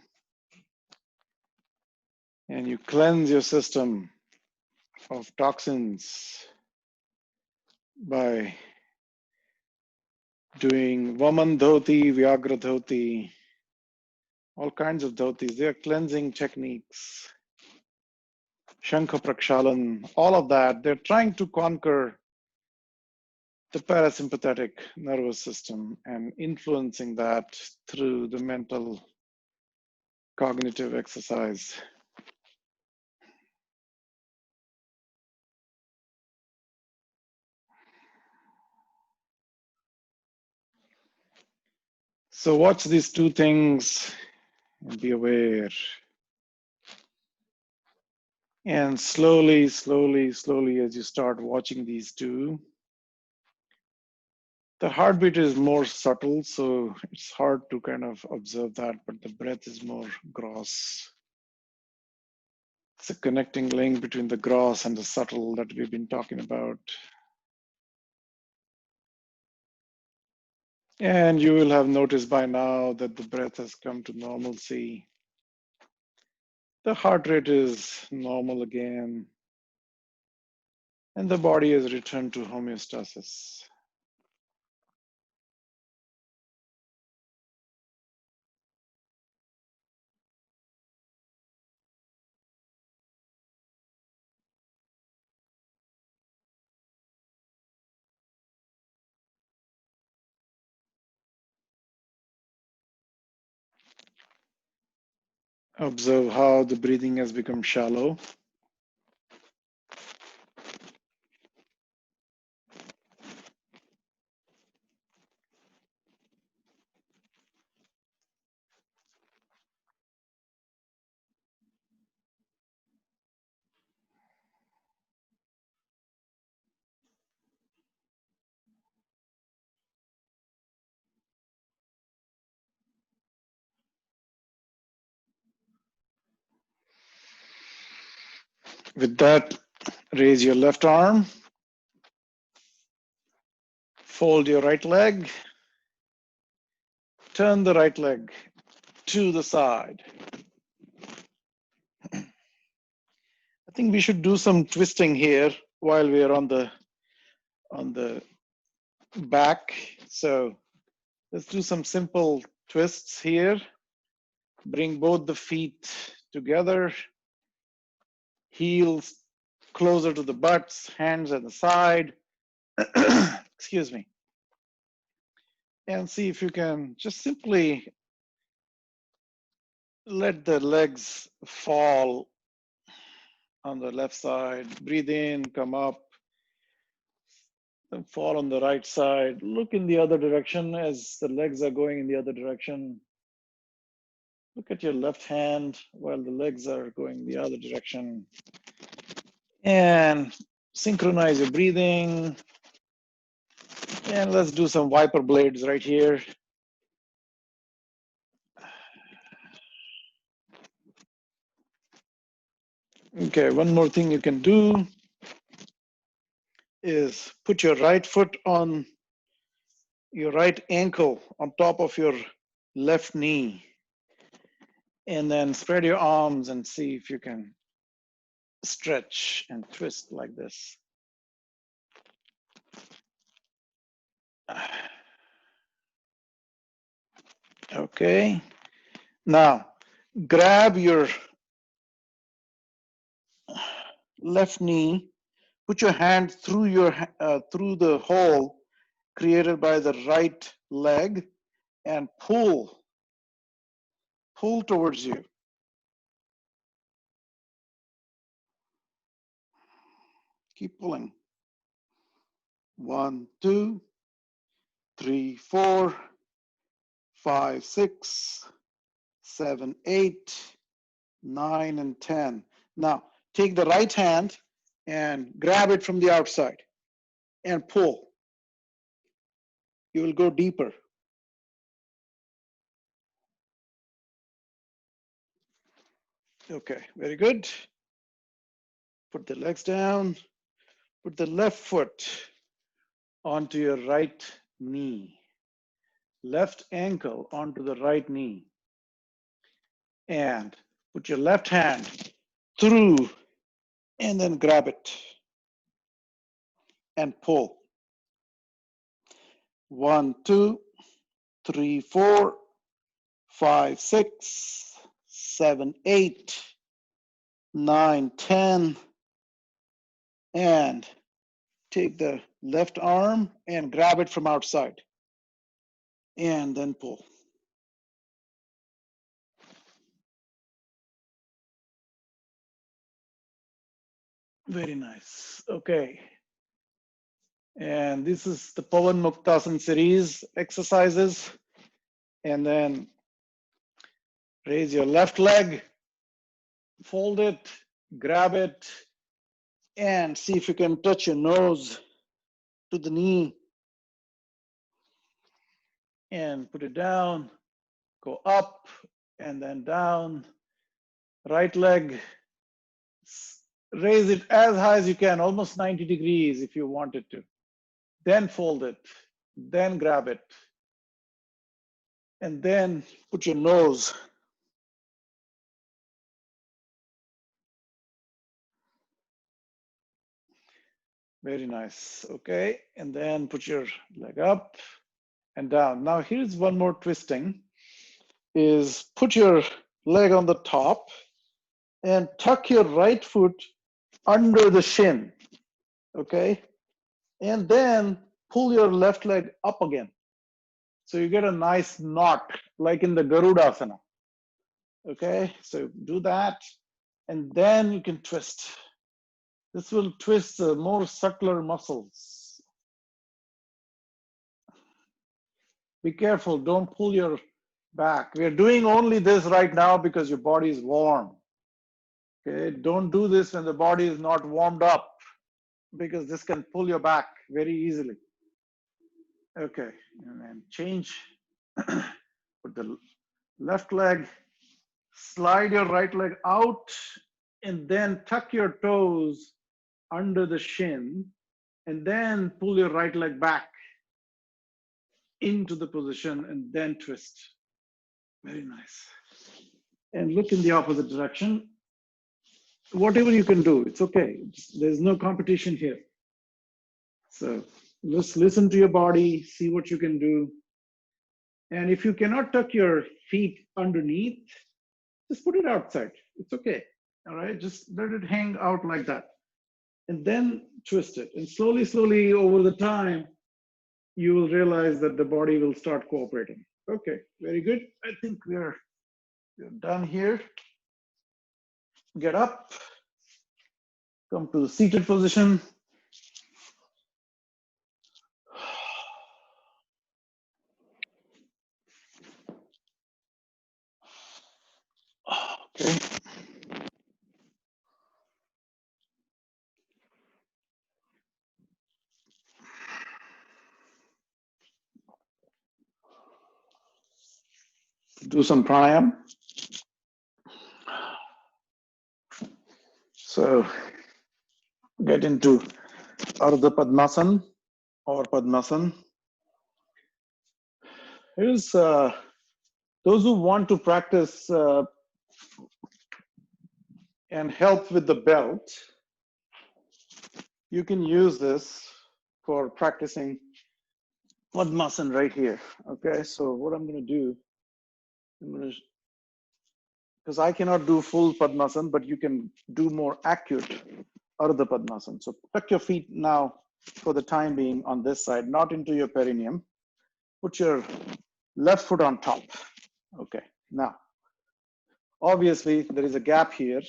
And you cleanse your system of toxins by doing Vaman Dhoti, Vyagra Dhoti, all kinds of dhotis. They are cleansing techniques, Shankha Prakshalan, all of that. They're trying to conquer the parasympathetic nervous system and influencing that through the mental cognitive exercise. So watch these two things and be aware. And slowly, as you start watching these two, the heartbeat is more subtle, so it's hard to kind of observe that, but the breath is more gross. It's a connecting link between the gross and the subtle that we've been talking about. And you will have noticed by now that the breath has come to normalcy. The heart rate is normal again, and the body has returned to homeostasis. Observe how the breathing has become shallow. With that, raise your left arm, fold your right leg, turn the right leg to the side. I think we should do some twisting here while we are on the back. So let's do some simple twists here. Bring both the feet together, heels closer to the butts, hands at the side. Excuse me. And see if you can just simply let the legs fall on the left side. Breathe in, come up, then fall on the right side. Look in the other direction as the legs are going in the other direction. Look at your left hand while the legs are going the other direction. And synchronize your breathing. And let's do some wiper blades right here. Okay, one more thing you can do is put your right foot on your right ankle on top of your left knee. And then spread your arms and see if you can stretch and twist like this. Okay. Now, grab your left knee, put your hand through through the hole created by the right leg and pull towards you. Keep pulling. 1, 2, 3, 4, 5, 6, 7, 8, 9, and 10. Now, take the right hand and grab it from the outside and pull. You will go deeper. Okay, very good. Put the legs down. Put the left foot onto your right knee. Left ankle onto the right knee. And put your left hand through and then grab it and pull. 1, 2, 3, 4, 5, 6, 7, 8, 9, 10. And take the left arm and grab it from outside. And then pull. Very nice. Okay. And this is the Pavan Muktasan series exercises. And then raise your left leg, fold it, grab it, and see if you can touch your nose to the knee. And put it down, go up, and then down. Right leg, raise it as high as you can, almost 90 degrees if you wanted to. Then fold it, then grab it, and then put your nose. Very nice. Okay, and then put your leg up and down. Now here's one more twisting, is put your leg on the top and tuck your right foot under the shin, okay? And then pull your left leg up again. So you get a nice knot, like in the Garudasana, okay? So do that, and then you can twist. This will twist the more subtler muscles. Be careful, don't pull your back. We are doing only this right now because your body is warm. Okay, don't do this when the body is not warmed up, because this can pull your back very easily. Okay, and then change. Put the left leg, slide your right leg out, and then tuck your toes under the shin, and then pull your right leg back into the position and then twist. Very nice. And look in the opposite direction. Whatever you can do, it's okay. There's no competition here. So just listen to your body, see what you can do. And if you cannot tuck your feet underneath, just put it outside. It's okay. All right, just let it hang out like that. And then twist it. And slowly, slowly over the time, you will realize that the body will start cooperating. Okay, very good. I think we're done here. Get up, come to the seated position. do some pranayam. So get into Ardha Padmasana or Padmasana. Here's those who want to practice and help with the belt. You can use this for practicing Padmasana right here. Okay, so what I'm going to do, because I cannot do full Padmasana, but you can do more acute Ardha Padmasana. So tuck your feet now for the time being on this side, not into your perineum. Put your left foot on top. Okay, now, obviously there is a gap here.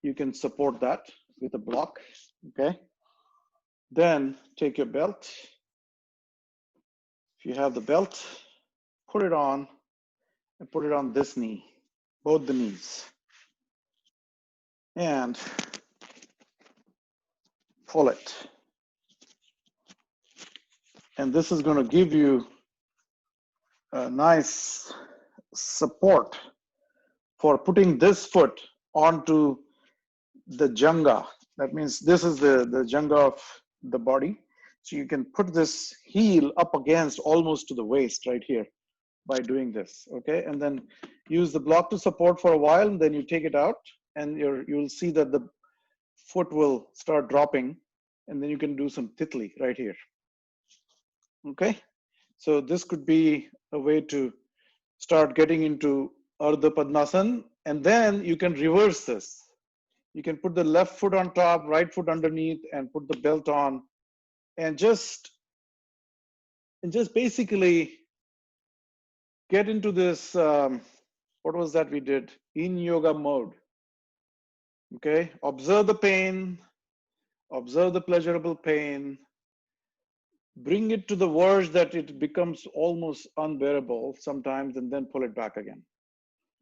You can support that with a block, okay? Then take your belt. If you have the belt, put it on and put it on this knee, both the knees. And pull it. And this is going to give you a nice support for putting this foot onto the janga. That means this is the janga of the body. So you can put this heel up against almost to the waist right here by doing this, okay? And then use the block to support for a while, and then you take it out, and you'll see that the foot will start dropping, and then you can do some titli right here, okay? So this could be a way to start getting into Ardha Padmasana, and then you can reverse this. You can put the left foot on top, right foot underneath, and put the belt on, and just basically get into this, what was that we did? In yoga mode, okay? Observe the pain, observe the pleasurable pain, bring it to the verge that it becomes almost unbearable sometimes, and then pull it back again.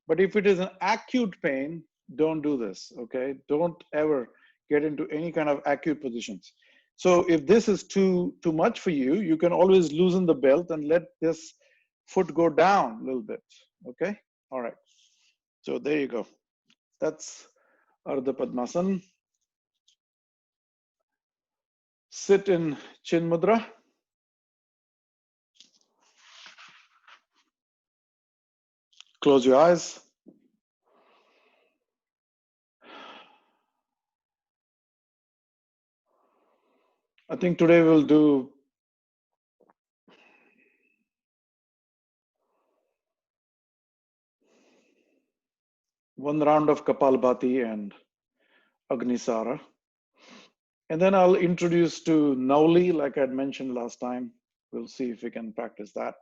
But if it is an acute pain, don't do this, okay? Don't ever get into any kind of acute positions. So if this is too much for you, you can always loosen the belt and let this foot go down a little bit, okay? All right, so there you go. That's Ardha Padmasana. Sit in Chin Mudra. Close your eyes. I think today we'll do one round of Kapalbhati and Agnisara. And then I'll introduce to nauli, like I'd mentioned last time. We'll see if we can practice that.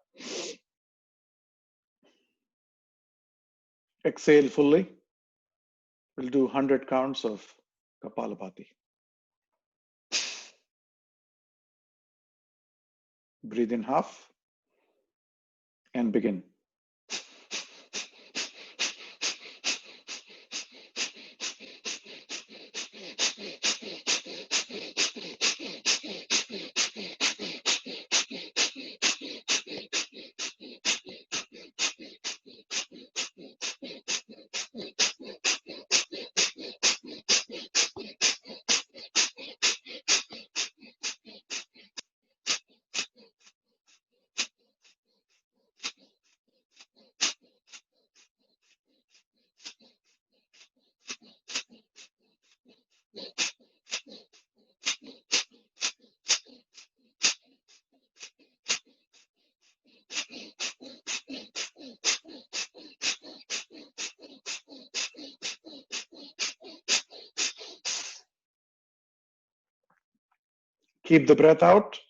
Exhale fully. We'll do 100 counts of Kapalabhati. Breathe in half and begin. Keep the breath out.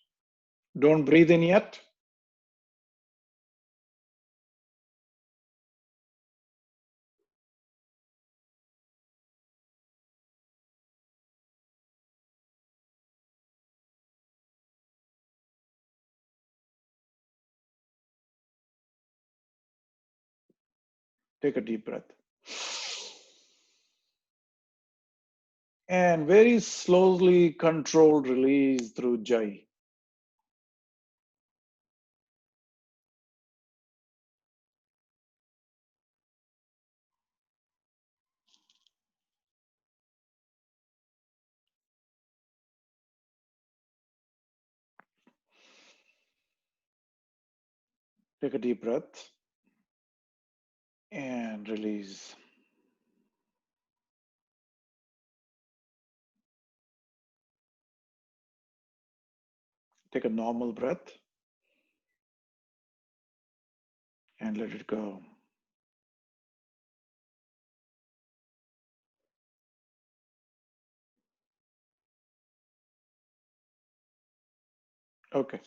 Don't breathe in yet. Take a deep breath. And very slowly controlled release through Jai. Take a deep breath and release. Take a normal breath and let it go. Okay.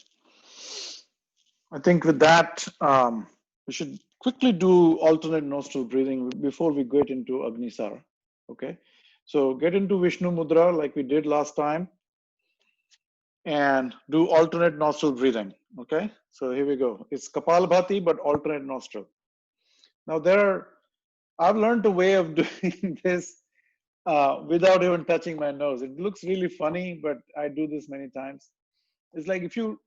I think with that, we should quickly do alternate nostril breathing before we get into agnisar. Okay. So get into Vishnu Mudra like we did last time and do alternate nostril breathing. Okay. So here we go. It's Kapalabhati, but alternate nostril. Now I've learned a way of doing this without even touching my nose. It looks really funny, but I do this many times. It's like if you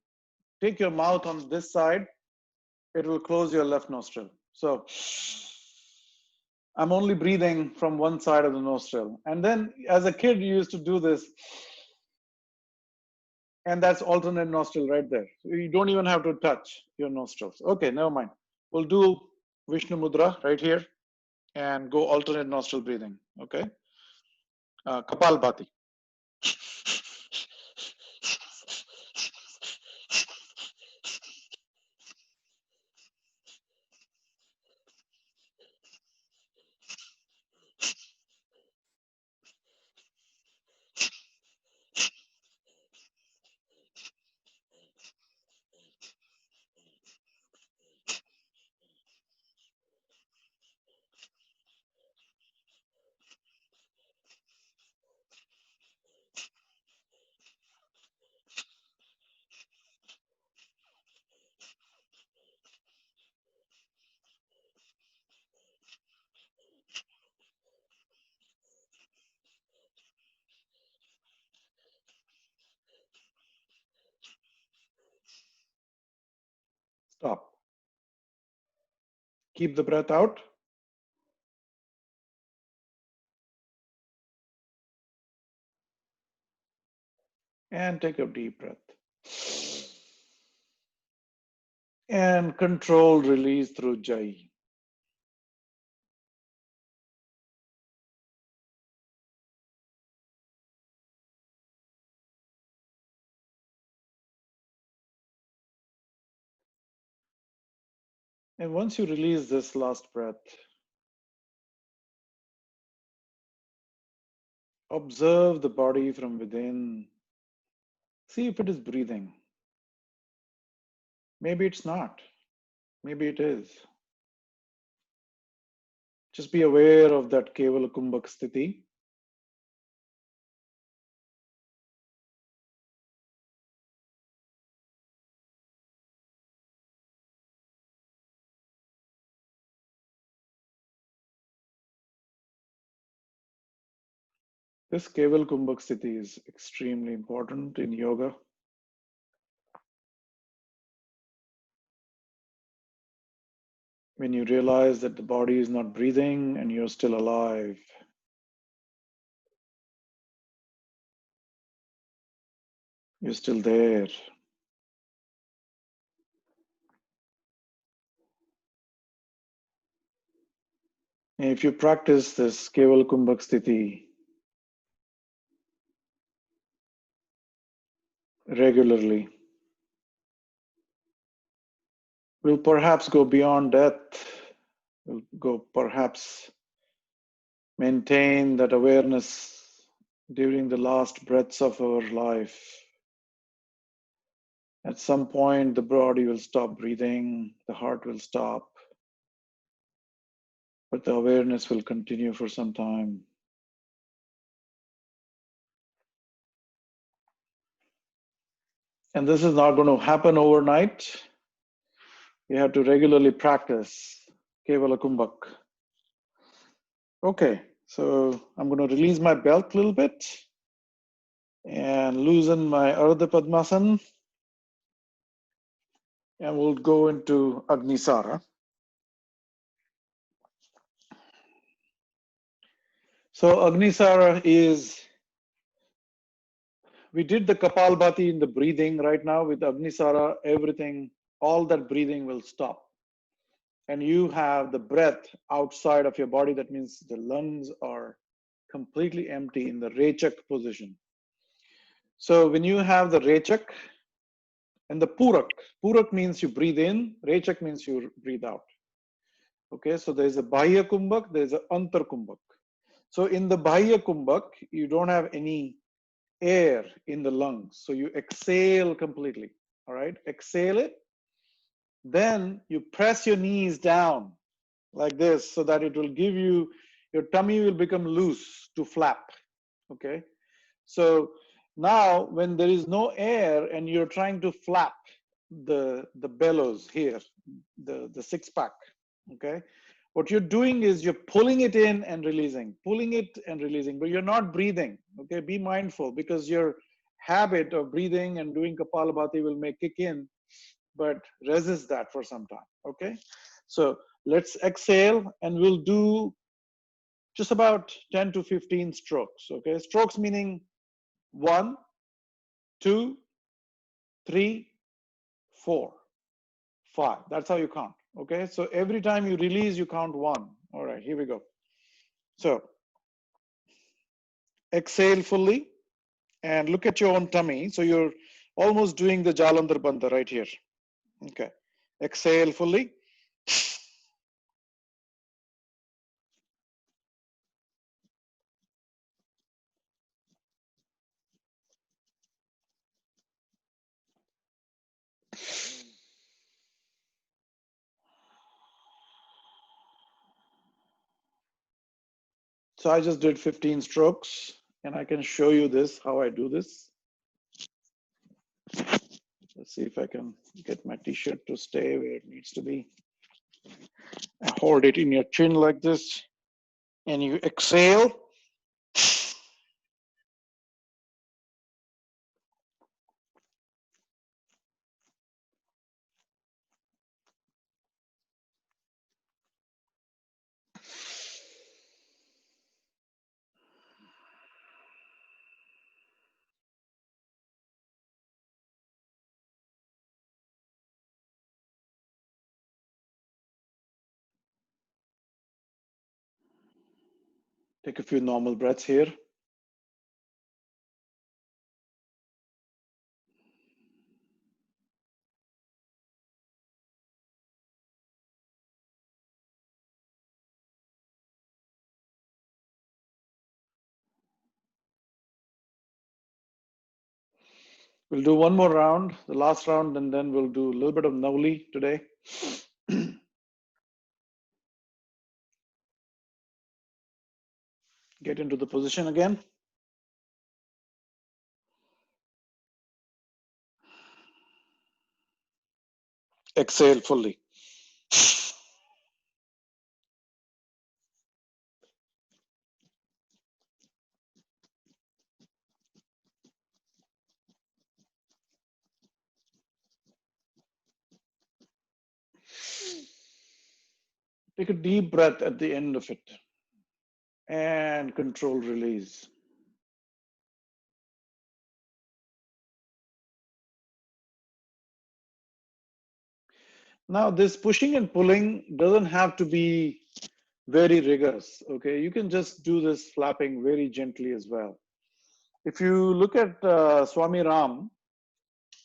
take your mouth on this side, it will close your left nostril. So I'm only breathing from one side of the nostril. And then as a kid, you used to do this, and that's alternate nostril right there. So you don't even have to touch your nostrils. Okay, never mind. We'll do Vishnu Mudra right here and go alternate nostril breathing. Okay. Kapalbhati. Stop. Keep the breath out and take a deep breath. And controlled release through Jai. And once you release this last breath, observe the body from within. See if it is breathing. Maybe it's not. Maybe it is. Just be aware of that Kevala Kumbhak Sthiti. This Keval Kumbhak Sthiti is extremely important in yoga. When you realize that the body is not breathing and you're still alive, you're still there. And if you practice this Keval Kumbhak Sthiti regularly, we'll perhaps go beyond death. We'll go perhaps maintain that awareness during the last breaths of our life. At some point, the body will stop breathing, the heart will stop, but the awareness will continue for some time. And this is not going to happen overnight. You have to regularly practice Kevala Kumbhak. Okay, so I'm going to release my belt a little bit and loosen my Ardha Padmasana. And we'll go into Agnisara. So Agnisara is, we did the Kapalbhati in the breathing. Right now with Agnisara, everything all that breathing will stop. And you have the breath outside of your body. That means the lungs are completely empty in the rechak position. So when you have the rechak and the purak means you breathe in, rechak means you breathe out. Okay, so there's a bahya kumbhak, there's a antar kumbhak. So in the bahya kumbhak, you don't have any air in the lungs. So you exhale completely. All right, exhale it. Then you press your knees down like this so that it will give you, your tummy will become loose to flap. Okay, so now when there is no air and you're trying to flap the bellows here, the six pack, okay, what you're doing is you're pulling it in and releasing, pulling it and releasing, but you're not breathing. Okay, be mindful, because your habit of breathing and doing Kapalabhati will may kick in, but resist that for some time. Okay, so let's exhale and we'll do just about 10 to 15 strokes. Okay, strokes meaning 1, 2, 3, 4, 5. That's how you count. Okay, so every time you release, you count 1. All right, here we go. So exhale fully and look at your own tummy. So you're almost doing the Jalandhar Bandha right here. Okay, exhale fully. So I just did 15 strokes and I can show you this, how I do this. Let's see if I can get my t-shirt to stay where it needs to be. I hold it in your chin like this and you exhale. Take a few normal breaths here. We'll do one more round, the last round, and then we'll do a little bit of nauli today. Get into the position again. Exhale fully. Take a deep breath at the end of it and control release. Now, this pushing and pulling doesn't have to be very rigorous. Okay, you can just do this flapping very gently as well. If you look at Swami Ram,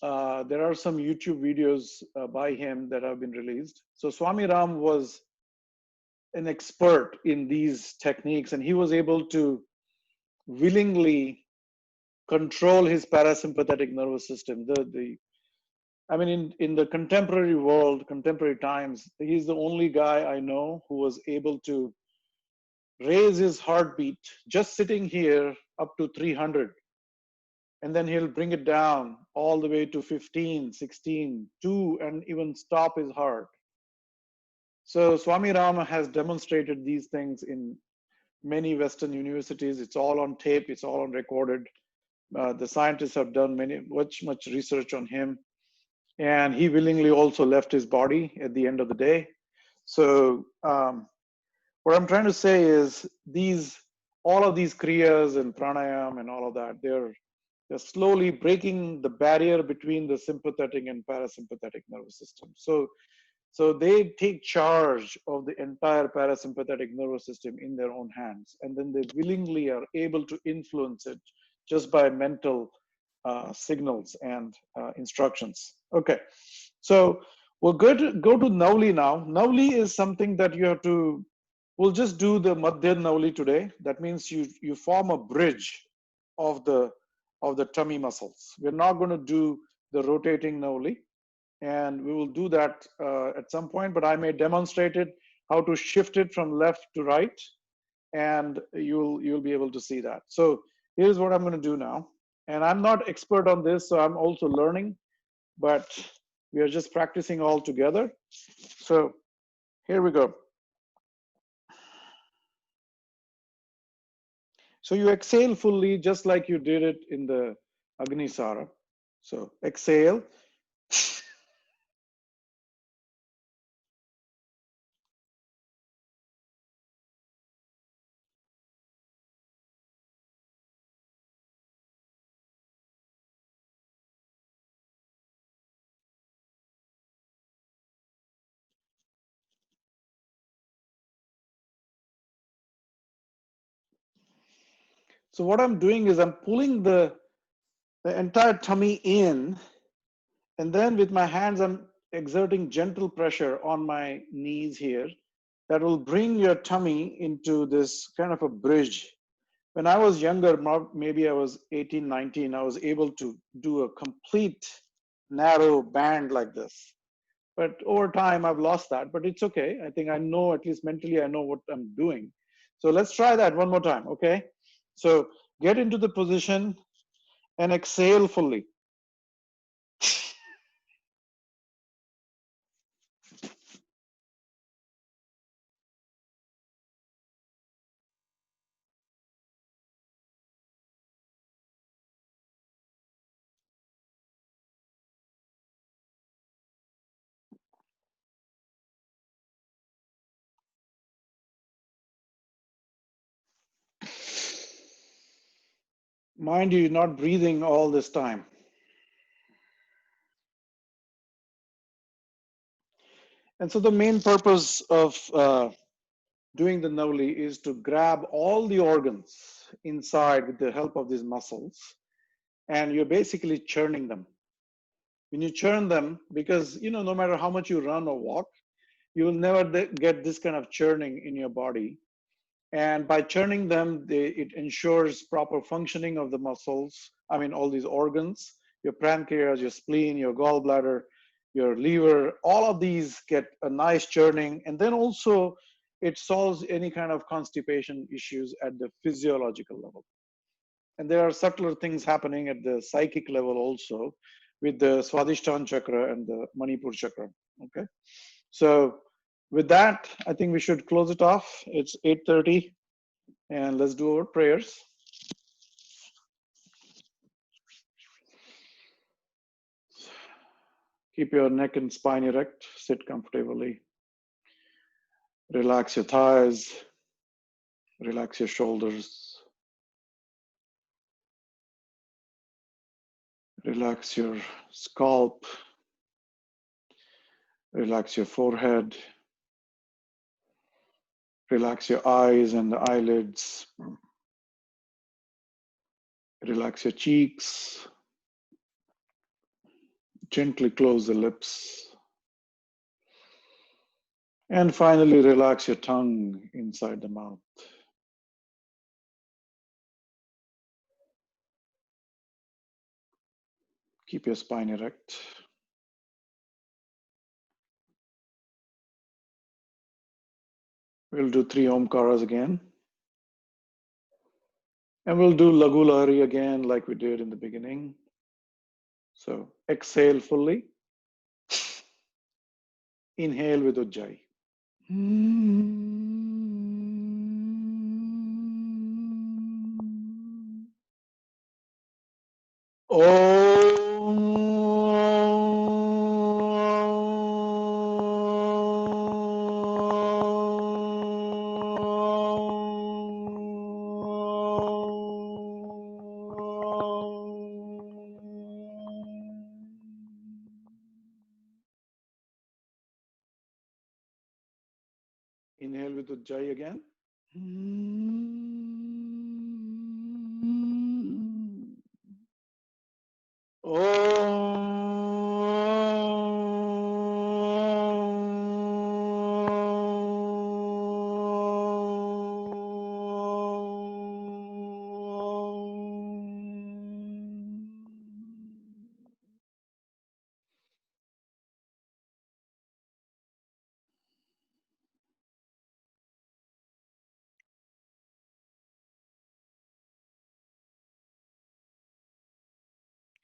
there are some YouTube videos by him that have been released. So Swami Ram was an expert in these techniques, and he was able to willingly control his parasympathetic nervous system. I mean, in the contemporary world, contemporary times, he's the only guy I know who was able to raise his heartbeat just sitting here up to 300. And then he'll bring it down all the way to 15, 16, 2, and even stop his heart. So Swami Rama has demonstrated these things in many Western universities. It's all on tape, it's all on recorded. The scientists have done much research on him. And he willingly also left his body at the end of the day. So what I'm trying to say is all of these kriyas and pranayam and all of that, They're slowly breaking the barrier between the sympathetic and parasympathetic nervous system. So they take charge of the entire parasympathetic nervous system in their own hands, and then they willingly are able to influence it just by mental signals and instructions. Okay, so we're going to go to nauli now. Nauli is something that you have to. We'll just do the madhya nauli today. That means you form a bridge of the tummy muscles. We're not going to do the rotating nauli, and we will do that at some point, but I may demonstrate it, how to shift it from left to right, and you'll be able to see that. So here's what I'm going to do now. And I'm not expert on this, so I'm also learning, but we are just practicing all together. So here we go. So you exhale fully, just like you did it in the agnisar. So exhale. So what I'm doing is I'm pulling the entire tummy in, and then with my hands, I'm exerting gentle pressure on my knees here. That will bring your tummy into this kind of a bridge. When I was younger, maybe I was 18, 19, I was able to do a complete narrow band like this. But over time, I've lost that, but it's okay. I think I know, at least mentally, I know what I'm doing. So let's try that one more time, okay? So get into the position and exhale fully. Mind you, you're not breathing all this time. And so the main purpose of doing the nauli is to grab all the organs inside with the help of these muscles, and you're basically churning them. When you churn them, because no matter how much you run or walk, you will never get this kind of churning in your body. And by churning them, it ensures proper functioning of the muscles. I mean, all these organs, your pancreas, your spleen, your gallbladder, your liver, all of these get a nice churning. And then also it solves any kind of constipation issues at the physiological level. And there are subtler things happening at the psychic level also with the Swadhisthana chakra and the Manipur chakra. Okay. So with that, I think we should close it off. It's 8:30, and let's do our prayers. Keep your neck and spine erect. Sit comfortably. Relax your thighs. Relax your shoulders. Relax your scalp. Relax your forehead. Relax your eyes and the eyelids. Relax your cheeks. Gently close the lips. And finally, relax your tongue inside the mouth. Keep your spine erect. We'll do 3 Omkaras again. And we'll do Lagu Lahari again like we did in the beginning. So exhale fully. Inhale with Ujjayi. Inhale with Ujjayi again.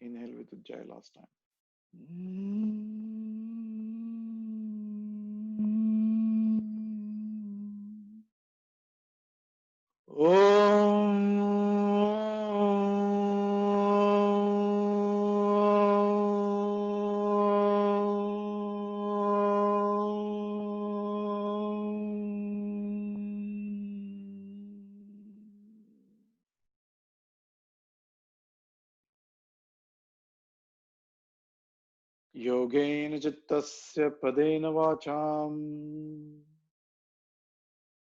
Inhale with Ujjayi last time. Yogena Chittasya Padena Vacham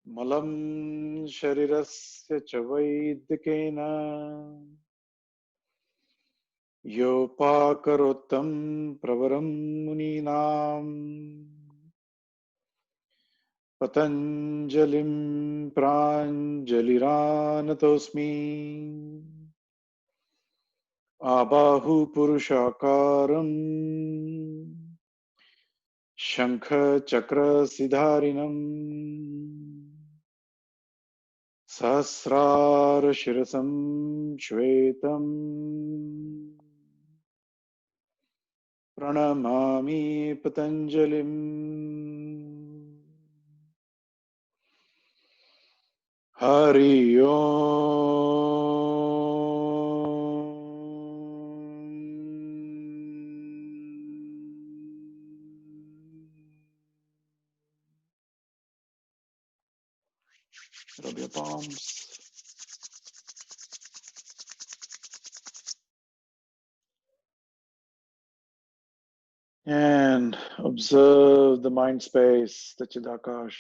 Malam Sharirasya Chavaidikena Yopakarotam Pravaram Muninam Patanjalim Pranjaliranatosmi Abahu Purushakaram Shankha Chakra Siddharinam Sahasrara Shirasam Shvetam Pranamami Patanjalim. Hari Rub your palms. And observe the mind space, the Chidakash.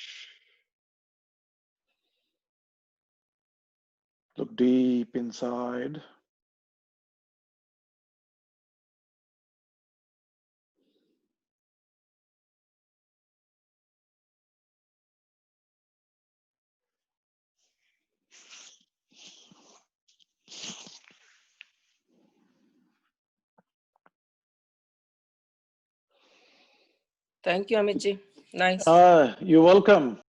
Look deep inside. Thank you, Amitji. Nice. You're welcome.